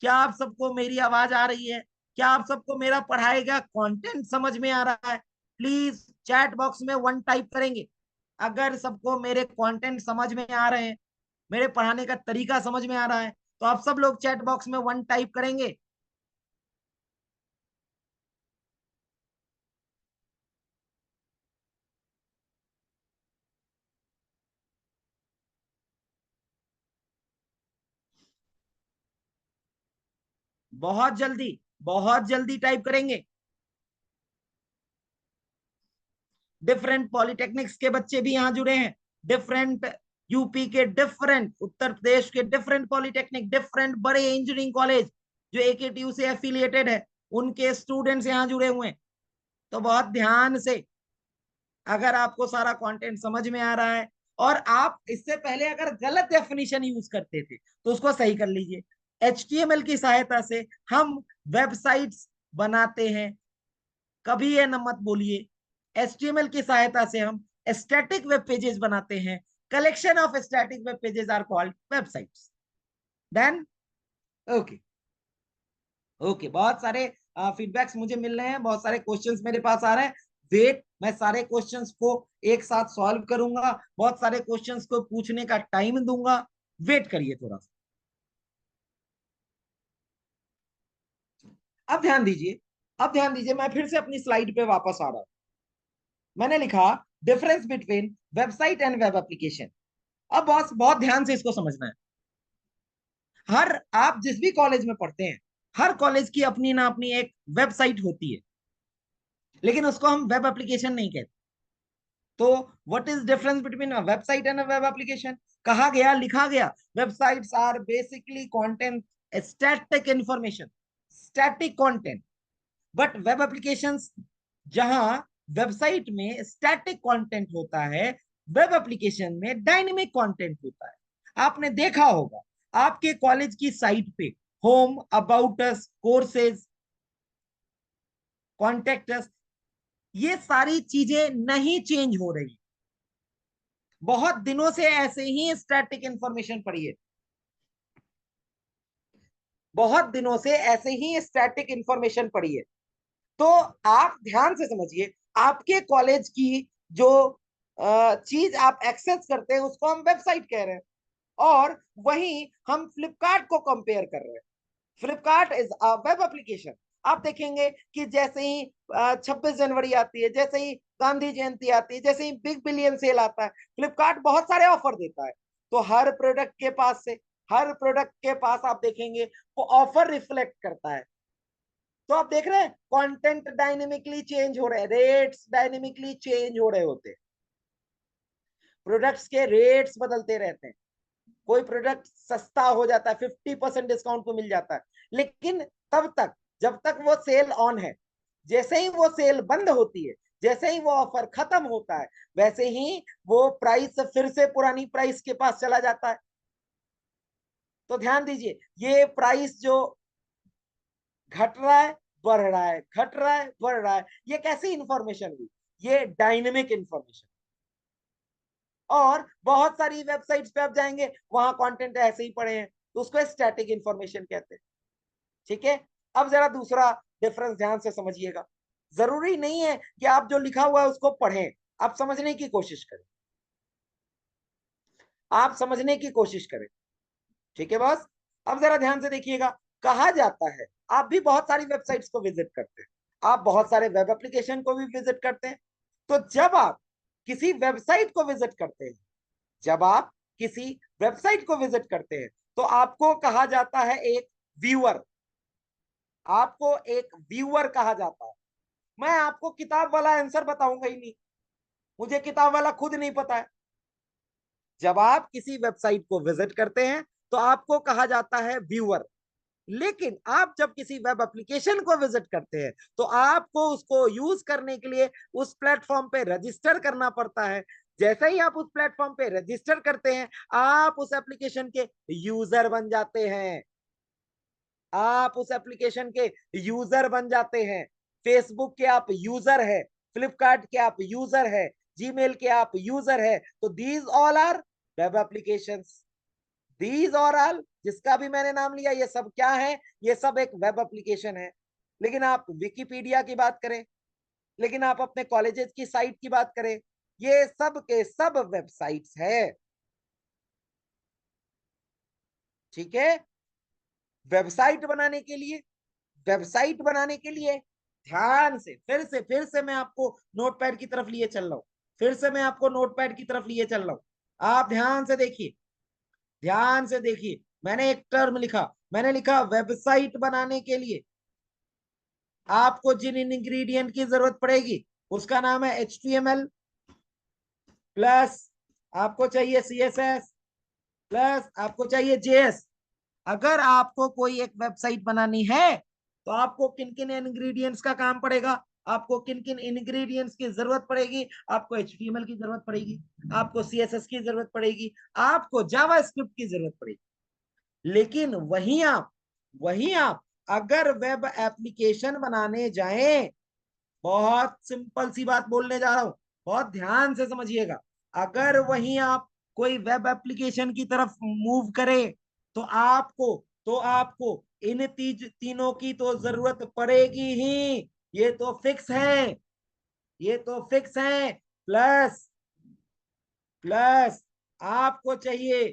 क्या आप सबको मेरी आवाज आ रही है, क्या आप सबको मेरा पढ़ाई का कंटेंट समझ में आ रहा है? प्लीज चैट बॉक्स में 1 टाइप करेंगे अगर सबको मेरे कंटेंट समझ में आ रहे हैं, मेरे पढ़ाने का तरीका समझ में आ रहा है, तो आप सब लोग चैट बॉक्स में 1 टाइप करेंगे। बहुत जल्दी, बहुत जल्दी टाइप करेंगे। डिफरेंट पॉलिटेक्निक्स के बच्चे भी यहाँ जुड़े हैं, डिफरेंट यूपी के, डिफरेंट उत्तर प्रदेश के डिफरेंट पॉलिटेक्निक, डिफरेंट बड़े इंजीनियरिंग कॉलेज जो AKTU से एफिलिएटेड है, उनके स्टूडेंट्स यहाँ जुड़े हुए हैं। तो बहुत ध्यान से, अगर आपको सारा कंटेंट समझ में आ रहा है और आप इससे पहले अगर गलत डेफिनेशन यूज करते थे तो उसको सही कर लीजिए। HTML की सहायता से हम वेबसाइट्स बनाते हैं, कभी ये न मत बोलिए। HTML की सहायता से हम स्टैटिक वेब पेजेस बनाते हैं। Collection of static web pages are called websites. Then okay okay, बहुत सारे फीडबैक्स मुझे मिल रहे हैं, बहुत सारे क्वेश्चंस मेरे पास आ रहे हैं। वेट, मैं सारे क्वेश्चंस को एक साथ सॉल्व करूंगा, बहुत सारे क्वेश्चंस को पूछने का टाइम दूंगा। वेट करिए थोड़ा सा। अब ध्यान दीजिए, अब ध्यान दीजिए, मैं फिर से अपनी स्लाइड पे वापस आ रहा हूं। मैंने लिखा difference between website and web application. अब बॉस बहुत ध्यान से इसको समझना है। हर आप जिस भी कॉलेज में पढ़ते हैं, हर कॉलेज की अपनी ना अपनी एक वेबसाइट होती है, लेकिन उसको हम वेब एप्लीकेशन नहीं कहते। तो what is difference between a website and a web application? कहा गया, लिखा गया, websites are basically content, static information, static content. But web applications, जहां वेबसाइट में स्टैटिक कंटेंट होता है, वेब एप्लीकेशन में डायनेमिक कंटेंट होता है। आपने देखा होगा आपके कॉलेज की साइट पे home, about us, courses, contact us, ये सारी चीजें नहीं चेंज हो रही। बहुत दिनों से ऐसे ही स्टैटिक इंफॉर्मेशन पड़ी है, बहुत दिनों से ऐसे ही स्टैटिक इंफॉर्मेशन पड़ी है। तो आप ध्यान से समझिए, आपके कॉलेज की जो चीज आप एक्सेस करते हैं उसको हम वेबसाइट कह रहे हैं, और वहीं हम फ्लिपकार्ट को कंपेयर कर रहे हैं। Flipkart is a web application. आप देखेंगे कि जैसे ही 26 जनवरी आती है, जैसे ही गांधी जयंती आती है, जैसे ही बिग बिलियन सेल आता है, फ्लिपकार्ट बहुत सारे ऑफर देता है। तो हर प्रोडक्ट के पास से, हर प्रोडक्ट के पास आप देखेंगे वो ऑफर रिफ्लेक्ट करता है। तो आप देख रहे हैं कंटेंट डायनेमिकली चेंज हो रहे हैं, रेट्स डायनेमिकली चेंज हो रहे होते हैं, प्रोडक्ट्स के रेट्स बदलते रहते हैं। कोई प्रोडक्ट सस्ता हो जाता है, 50% डिस्काउंट को मिल जाता है, लेकिन तब तक जब तक वो सेल ऑन है। जैसे ही वो सेल बंद होती है, जैसे ही वो ऑफर खत्म होता है, वैसे ही वो प्राइस फिर से पुरानी प्राइस के पास चला जाता है। तो ध्यान दीजिए, ये प्राइस जो घट रहा है, बढ़ रहा है, घट रहा है, बढ़ रहा है, ये कैसी इंफॉर्मेशन हुई? ये डायनेमिक इंफॉर्मेशन। और बहुत सारी वेबसाइट्स पे आप जाएंगे, वहां कंटेंट ऐसे ही पड़े हैं, तो उसको स्टैटिक इंफॉर्मेशन कहते हैं। ठीक है, अब जरा दूसरा डिफरेंस ध्यान से समझिएगा। जरूरी नहीं है कि आप जो लिखा हुआ है उसको पढ़ें, आप समझने की कोशिश करें, आप समझने की कोशिश करें। ठीक है बॉस, अब जरा ध्यान से देखिएगा। कहा जाता है, आप भी बहुत सारी वेबसाइट्स को विजिट करते हैं, आप बहुत सारे वेब एप्लीकेशन को भी विजिट करते हैं। तो जब आप किसी वेबसाइट को विजिट करते हैं, जब आप किसी वेबसाइट को विजिट करते हैं, तो आपको कहा जाता है एक व्यूअर, आपको एक व्यूअर कहा जाता है। मैं आपको किताब वाला आंसर बताऊंगा ही नहीं, मुझे किताब वाला खुद नहीं पता है। जब आप किसी वेबसाइट को विजिट करते हैं तो आपको कहा जाता है व्यूअर, लेकिन आप जब किसी वेब एप्लीकेशन को विजिट करते हैं तो आपको उसको यूज करने के लिए उस प्लेटफॉर्म पे रजिस्टर करना पड़ता है। जैसे ही आप उस प्लेटफॉर्म पे रजिस्टर करते हैं, आप उस एप्लीकेशन के यूजर बन जाते हैं, आप उस एप्लीकेशन के यूजर बन जाते हैं। फेसबुक के आप यूजर है, फ्लिपकार्ट के आप यूजर है, जीमेल के आप यूजर है। तो these all are web applications. These are all, जिसका भी मैंने नाम लिया, ये सब क्या है? ये सब एक वेब एप्लीकेशन है। लेकिन आप विकिपीडिया की बात करें, लेकिन आप अपने कॉलेजेस की साइट की बात करें, ये सब के सब वेबसाइट्स है। ठीक है, वेबसाइट बनाने के लिए, वेबसाइट बनाने के लिए ध्यान से, फिर से मैं आपको नोटपैड की तरफ लिए चल रहा हूं, फिर से मैं आपको नोटपैड की तरफ लिए चल रहा हूं। आप ध्यान से देखिए, ध्यान से देखिए, मैंने एक टर्म लिखा, मैंने लिखा वेबसाइट बनाने के लिए आपको जिन इंग्रेडिएंट की जरूरत पड़ेगी उसका नाम है HTML प्लस, आपको चाहिए CSS प्लस, आपको चाहिए JS। अगर आपको कोई एक वेबसाइट बनानी है तो आपको किन किन इंग्रेडिएंट्स का काम पड़ेगा? आपको किन किन इंग्रेडिएंट्स की जरूरत पड़ेगी, आपको HTML की जरूरत पड़ेगी, आपको CSS की जरूरत पड़ेगी, आपको जावास्क्रिप्ट की जरूरत पड़ेगी। लेकिन वहीं आप अगर वेब एप्लीकेशन बनाने जाएं, बहुत सिंपल सी बात बोलने जा रहा हूं, बहुत ध्यान से समझिएगा, अगर वहीं आप कोई वेब एप्लीकेशन की तरफ मूव करें तो आपको इन तीनों की तो जरूरत पड़ेगी ही, ये तो फिक्स है, ये तो फिक्स है। प्लस प्लस आपको चाहिए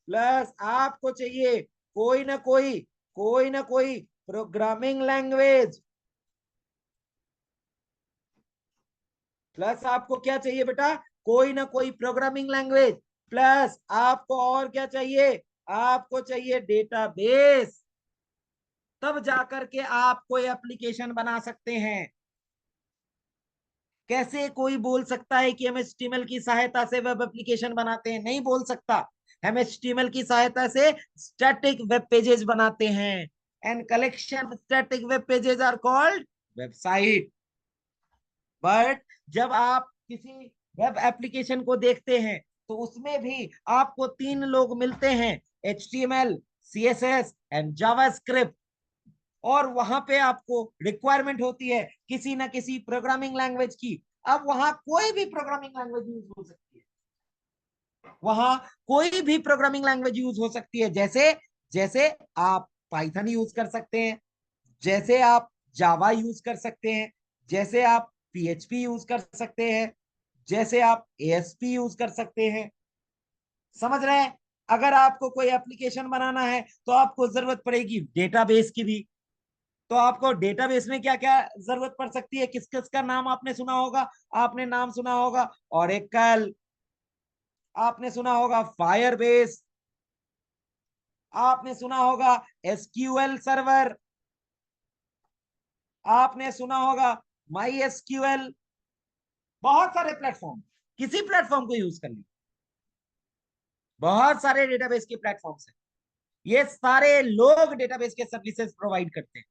प्लस आपको चाहिए कोई ना कोई प्रोग्रामिंग लैंग्वेज। प्लस आपको क्या चाहिए बेटा, कोई ना कोई प्रोग्रामिंग लैंग्वेज। प्लस आपको और क्या चाहिए, आपको चाहिए डेटाबेस। तब जाकर के आप कोई एप्लीकेशन बना सकते हैं। कैसे कोई बोल सकता है कि हम HTML की सहायता से वेब एप्लीकेशन बनाते हैं? नहीं बोल सकता। हम HTML की सहायता से स्टैटिक वेब पेजेस बनाते हैं, and collection static web pages are called website. But जब आप किसी वेब एप्लीकेशन को देखते हैं तो उसमें भी आपको तीन लोग मिलते हैं, HTML, CSS एंड जावास्क्रिप्ट। और वहां पे आपको रिक्वायरमेंट होती है किसी ना किसी प्रोग्रामिंग लैंग्वेज की। अब वहां कोई भी प्रोग्रामिंग लैंग्वेज यूज हो सकती है, वहां कोई भी प्रोग्रामिंग लैंग्वेज यूज हो सकती है। जैसे जैसे आप पाइथन यूज कर सकते हैं, जैसे आप जावा यूज कर सकते हैं, जैसे आप PHP यूज कर सकते हैं, जैसे आप ASP यूज कर सकते हैं। समझ रहे हैं? अगर आपको कोई एप्लीकेशन बनाना है तो आपको जरूरत पड़ेगी डेटाबेस की भी। तो आपको डेटाबेस में क्या क्या जरूरत पड़ सकती है, किस किस का नाम आपने सुना होगा? आपने नाम सुना होगा ओरेकल, आपने सुना होगा फायरबेस, आपने सुना होगा SQL सर्वर, आपने सुना होगा MySQL। बहुत सारे प्लेटफॉर्म, किसी प्लेटफॉर्म को यूज कर लीजिए, बहुत सारे डेटाबेस के प्लेटफॉर्म्स हैं। ये सारे लोग डेटाबेस के सर्विसेज प्रोवाइड करते हैं।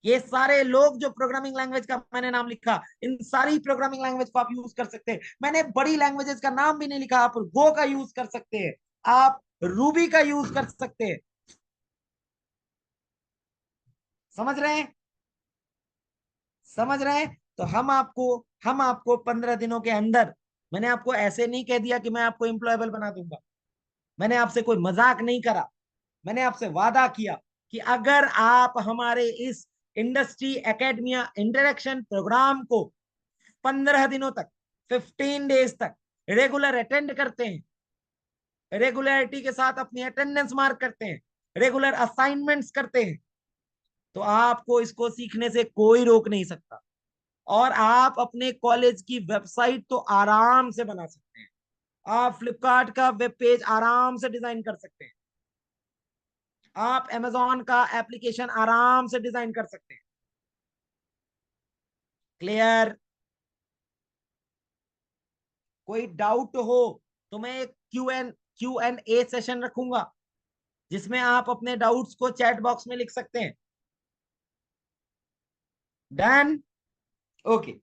ये सारे लोग जो प्रोग्रामिंग लैंग्वेज का मैंने नाम लिखा, इन सारी प्रोग्रामिंग लैंग्वेज को आप यूज कर सकते हैं। मैंने बड़ी लैंग्वेजेस का नाम भी नहीं लिखा, आप गो का यूज कर सकते हैं, आप रूबी का यूज कर सकते हैं। समझ रहे हैं? समझ रहे हैं? तो हम आपको 15 दिनों के अंदर, मैंने आपको ऐसे नहीं कह दिया कि मैं आपको एम्प्लॉयबल बना दूंगा, मैंने आपसे कोई मजाक नहीं करा, मैंने आपसे वादा किया कि अगर आप हमारे इस इंडस्ट्री एकेडमिया इंटरेक्शन प्रोग्राम को 15 दिनों तक, 15 डेज तक रेगुलर अटेंड करते हैं, रेगुलरिटी के साथ अपनी अटेंडेंस मार्क करते हैं, रेगुलर असाइनमेंट्स करते हैं, तो आपको इसको सीखने से कोई रोक नहीं सकता। और आप अपने कॉलेज की वेबसाइट तो आराम से बना सकते हैं, आप फ्लिपकार्ट का वेब पेज आराम से डिजाइन कर सकते हैं, आप Amazon का एप्लीकेशन आराम से डिजाइन कर सकते हैं। क्लियर? कोई डाउट हो तो मैं एक Q&A सेशन रखूंगा जिसमें आप अपने डाउट्स को चैट बॉक्स में लिख सकते हैं। डन? Okay,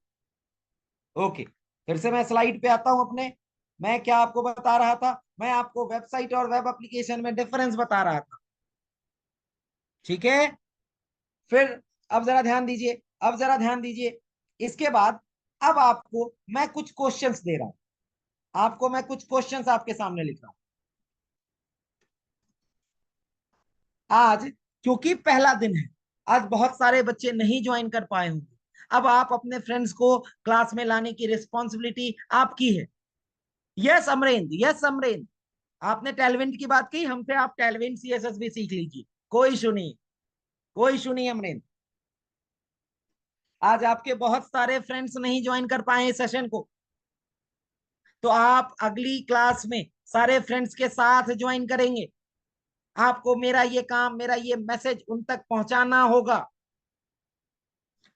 okay. फिर से मैं स्लाइड पे आता हूं अपने। मैं क्या आपको बता रहा था? मैं आपको वेबसाइट और वेब एप्लीकेशन में डिफरेंस बता रहा था। ठीक है? फिर अब जरा ध्यान दीजिए, अब जरा ध्यान दीजिए। इसके बाद अब आपको मैं कुछ क्वेश्चंस दे रहा हूं, आपको मैं कुछ क्वेश्चंस आपके सामने लिख रहा हूं आज, क्योंकि पहला दिन है। आज बहुत सारे बच्चे नहीं ज्वाइन कर पाए होंगे। अब आप अपने फ्रेंड्स को क्लास में लाने की रिस्पॉन्सिबिलिटी आपकी है। यस अमरेंद्र, यस अमरेंद्र, आपने टैलवेंट की बात की, हमसे आप टैलवेंट CSS भी सीख लीजिए, कोई इशू नहीं, कोई इशू नहीं अमरेंद्र। आज आपके बहुत सारे फ्रेंड्स नहीं ज्वाइन कर पाए इस सेशन को, तो आप अगली क्लास में सारे फ्रेंड्स के साथ ज्वाइन करेंगे। आपको मेरा ये काम, मेरा ये मैसेज उन तक पहुंचाना होगा,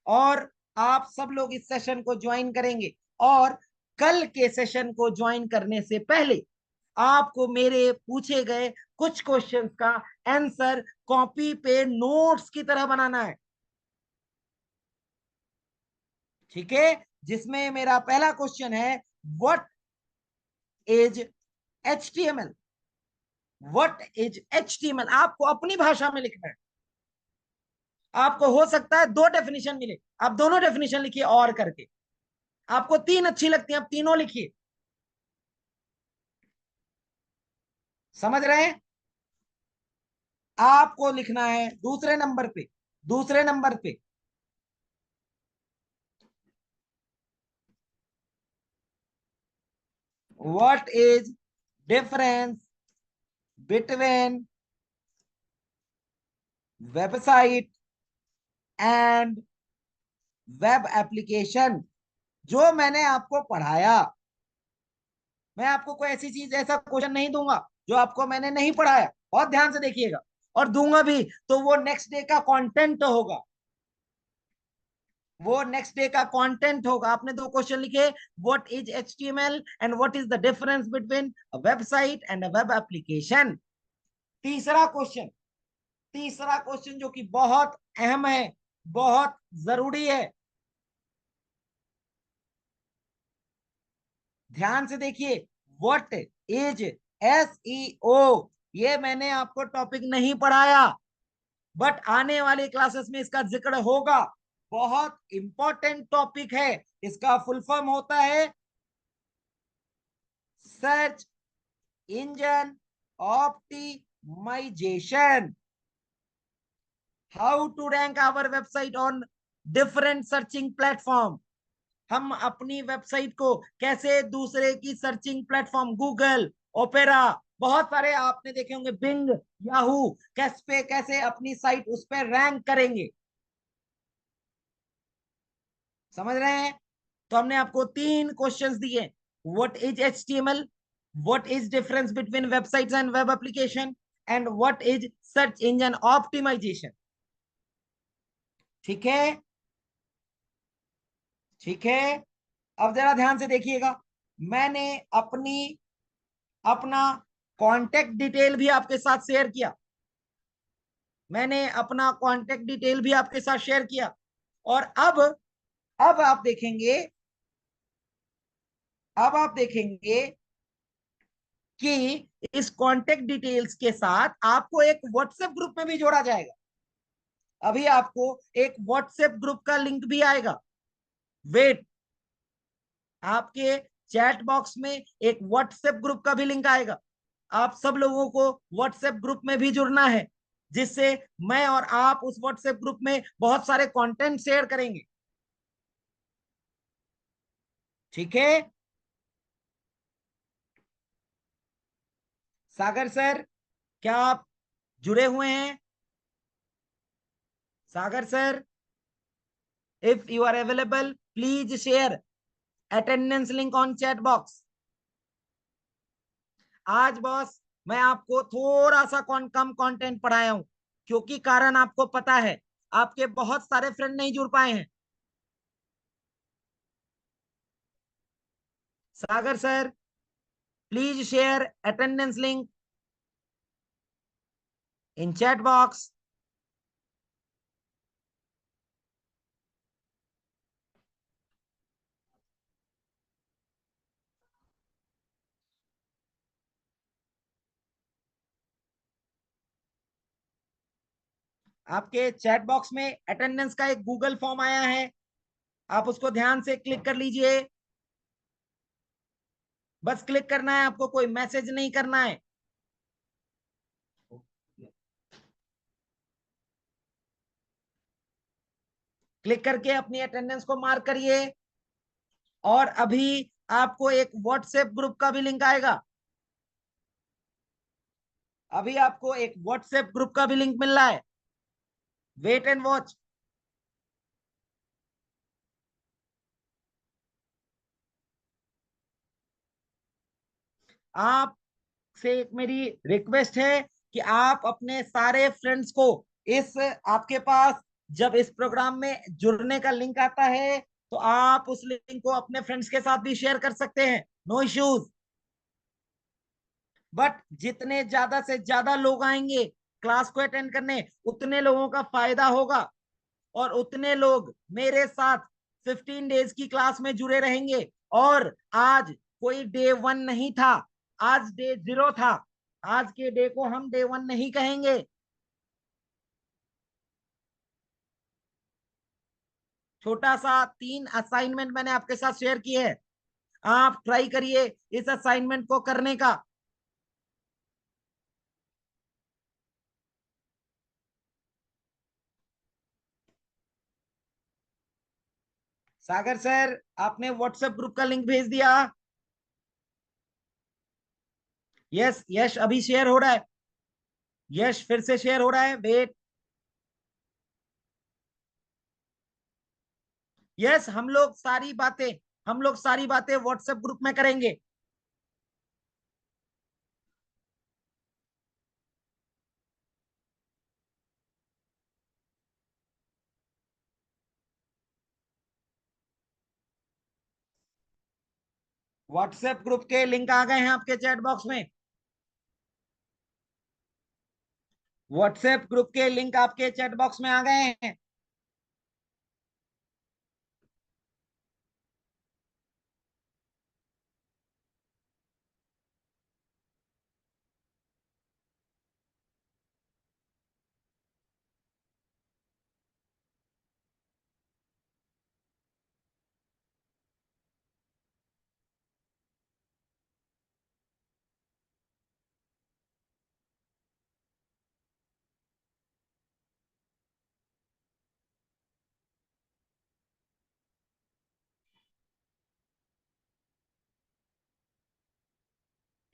और आप सब लोग इस सेशन को ज्वाइन करेंगे। और कल के सेशन को ज्वाइन करने से पहले आपको मेरे पूछे गए कुछ क्वेश्चंस का आंसर कॉपी पे नोट्स की तरह बनाना है। ठीक है, जिसमें मेरा पहला क्वेश्चन है, what is HTML? What is HTML? आपको अपनी भाषा में लिखना है। आपको हो सकता है दो डेफिनेशन मिले, आप दोनों डेफिनेशन लिखिए और करके। आपको तीन अच्छी लगती है, आप तीनों लिखिए। समझ रहे हैं? आपको लिखना है दूसरे नंबर पे, दूसरे नंबर पे what is difference between website and web application. जो मैंने आपको पढ़ाया, मैं आपको कोई ऐसी चीज, ऐसा क्वेश्चन नहीं दूंगा जो आपको मैंने नहीं पढ़ाया। बहुत ध्यान से देखिएगा, और दूंगा भी तो वो नेक्स्ट डे का कंटेंट होगा, वो नेक्स्ट डे का कंटेंट होगा। आपने दो क्वेश्चन लिखे, what is HTML and what is the difference between a website and a web application. तीसरा क्वेश्चन, तीसरा क्वेश्चन जो कि बहुत अहम है, बहुत जरूरी है, ध्यान से देखिए। What is SEO? ये मैंने आपको टॉपिक नहीं पढ़ाया, बट आने वाली क्लासेस में इसका जिक्र होगा। बहुत इंपॉर्टेंट टॉपिक है। इसका फुल फॉर्म होता है search engine optimisation. How to rank our website on different searching platform. हम अपनी वेबसाइट को कैसे दूसरे की सर्चिंग प्लेटफॉर्म, गूगल, ओपेरा, बहुत सारे आपने देखे होंगे, बिंग, याहू, कैसे कैसे अपनी साइट उस पर रैंक करेंगे। समझ रहे हैं? तो हमने आपको तीन क्वेश्चंस दिए, what is HTML, what is difference between websites and web application, and what is search engine optimisation. ठीक है, ठीक है। अब जरा ध्यान से देखिएगा, मैंने अपना कांटेक्ट डिटेल भी आपके साथ शेयर किया, मैंने अपना कांटेक्ट डिटेल भी आपके साथ शेयर किया। और अब आप देखेंगे, अब आप देखेंगे कि इस कांटेक्ट डिटेल्स के साथ आपको एक व्हाट्सएप ग्रुप में भी जोड़ा जाएगा। अभी आपको एक व्हाट्सएप ग्रुप का लिंक भी आएगा। वेट, आपके चैट बॉक्स में एक व्हाट्सएप ग्रुप का भी लिंक आएगा। आप सब लोगों को व्हाट्सएप ग्रुप में भी जुड़ना है, जिससे मैं और आप उस व्हाट्सएप ग्रुप में बहुत सारे कंटेंट शेयर करेंगे। ठीक है, सागर सर, क्या आप जुड़े हुए हैं? Sagar sir, if you are available please share attendance link on chat box. आज बॉस मैं आपको थोड़ा सा कम कंटेंट पढ़ाया हूं, क्योंकि कारण आपको पता है, आपके बहुत सारे फ्रेंड नहीं जुड़ पाए हैं। Sagar sir, please share attendance link in chat box. आपके चैट बॉक्स में अटेंडेंस का एक गूगल फॉर्म आया है, आप उसको ध्यान से क्लिक कर लीजिए। बस क्लिक करना है, आपको कोई मैसेज नहीं करना है। क्लिक करके अपनी अटेंडेंस को मार्क करिए। और अभी आपको एक व्हाट्सएप ग्रुप का भी लिंक आएगा, अभी आपको एक व्हाट्सएप ग्रुप का भी लिंक मिल रहा है। Wait and watch. आपसे एक मेरी रिक्वेस्ट है कि आप अपने सारे फ्रेंड्स को, इस आपके पास जब इस प्रोग्राम में जुड़ने का लिंक आता है, तो आप उस लिंक को अपने फ्रेंड्स के साथ भी शेयर कर सकते हैं, नो इश्यूज। बट जितने ज्यादा से ज्यादा लोग आएंगे क्लास को अटेंड करने, उतने लोगों का फायदा होगा, और उतने लोग मेरे साथ 15 डेज की क्लास में जुड़े रहेंगे। और आज कोई डे 1 नहीं था, आज डे 0 था। आज के डे को हम डे 1 नहीं कहेंगे। छोटा सा 3 असाइनमेंट मैंने आपके साथ शेयर किए हैं, आप ट्राई करिए इस असाइनमेंट को करने का। सागर सर, आपने व्हाट्सएप ग्रुप का लिंक भेज दिया? यस यश, अभी शेयर हो रहा है। यश फिर से शेयर हो रहा है, वेट। यस, हम लोग सारी बातें व्हाट्सएप ग्रुप में करेंगे। व्हाट्सएप ग्रुप के लिंक आ गए हैं आपके चैट बॉक्स में। व्हाट्सएप ग्रुप के लिंक आपके चैट बॉक्स में आ गए हैं।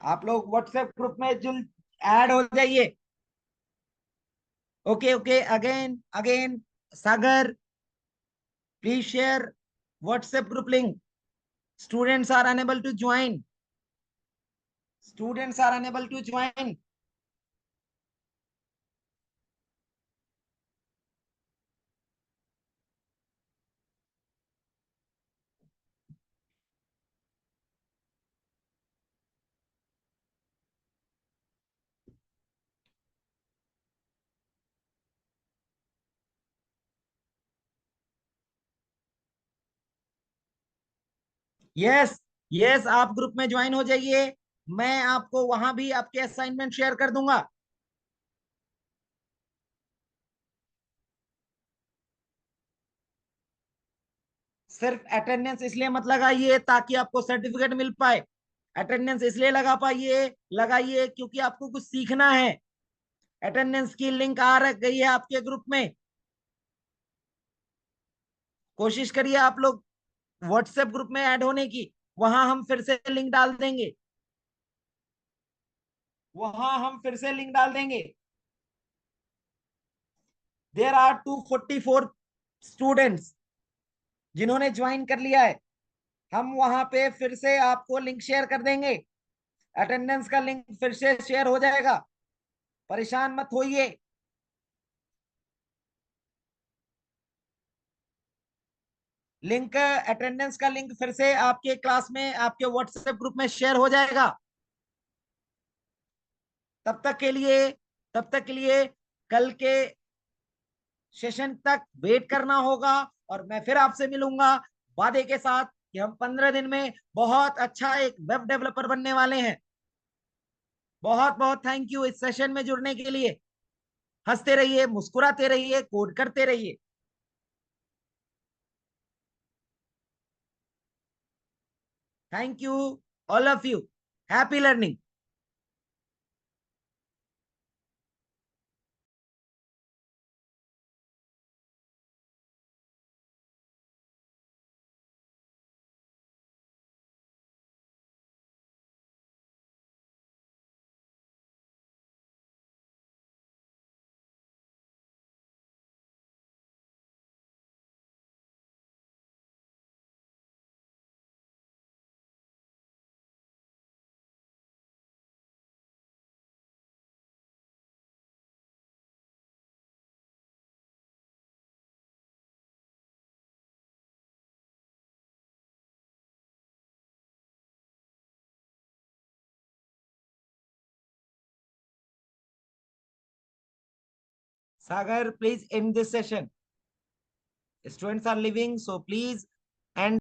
आप लोग व्हाट्सएप ग्रुप में जुल ऐड हो जाइए। Okay okay, again again, Sagar please share WhatsApp group link. Students are unable to join. Students are unable to join. Yes yes, आप ग्रुप में ज्वाइन हो जाइए। मैं आपको वहां भी आपके असाइनमेंट शेयर कर दूंगा। सिर्फ अटेंडेंस इसलिए मत लगाइए ताकि आपको सर्टिफिकेट मिल पाए। अटेंडेंस इसलिए लगाइए क्योंकि आपको कुछ सीखना है। अटेंडेंस की लिंक आ गई है आपके ग्रुप में। कोशिश करिए आप लोग व्हाट्सएप ग्रुप में ऐड होने की। वहां हम फिर से लिंक डाल देंगे। देयर आर 244 स्टूडेंट्स जिन्होंने ज्वाइन कर लिया है। हम वहां पे फिर से आपको लिंक शेयर कर देंगे। अटेंडेंस का लिंक फिर से शेयर हो जाएगा, परेशान मत होइए। लिंक, अटेंडेंस का लिंक फिर से आपके क्लास में आपके व्हाट्सएप ग्रुप में शेयर हो जाएगा। तब तक के लिए तब तक के लिए कल के सेशन तक वेट करना होगा, और मैं फिर आपसे मिलूंगा वादे के साथ कि हम 15 दिन में बहुत अच्छा एक वेब डेवलपर बनने वाले हैं। बहुत बहुत थैंक यू इस सेशन में जुड़ने के लिए। हंसते रहिए, मुस्कुराते रहिए, कोड करते रहिए। Thank you all of you. Happy learning. Sagar, please and this session. Students are leaving, so please and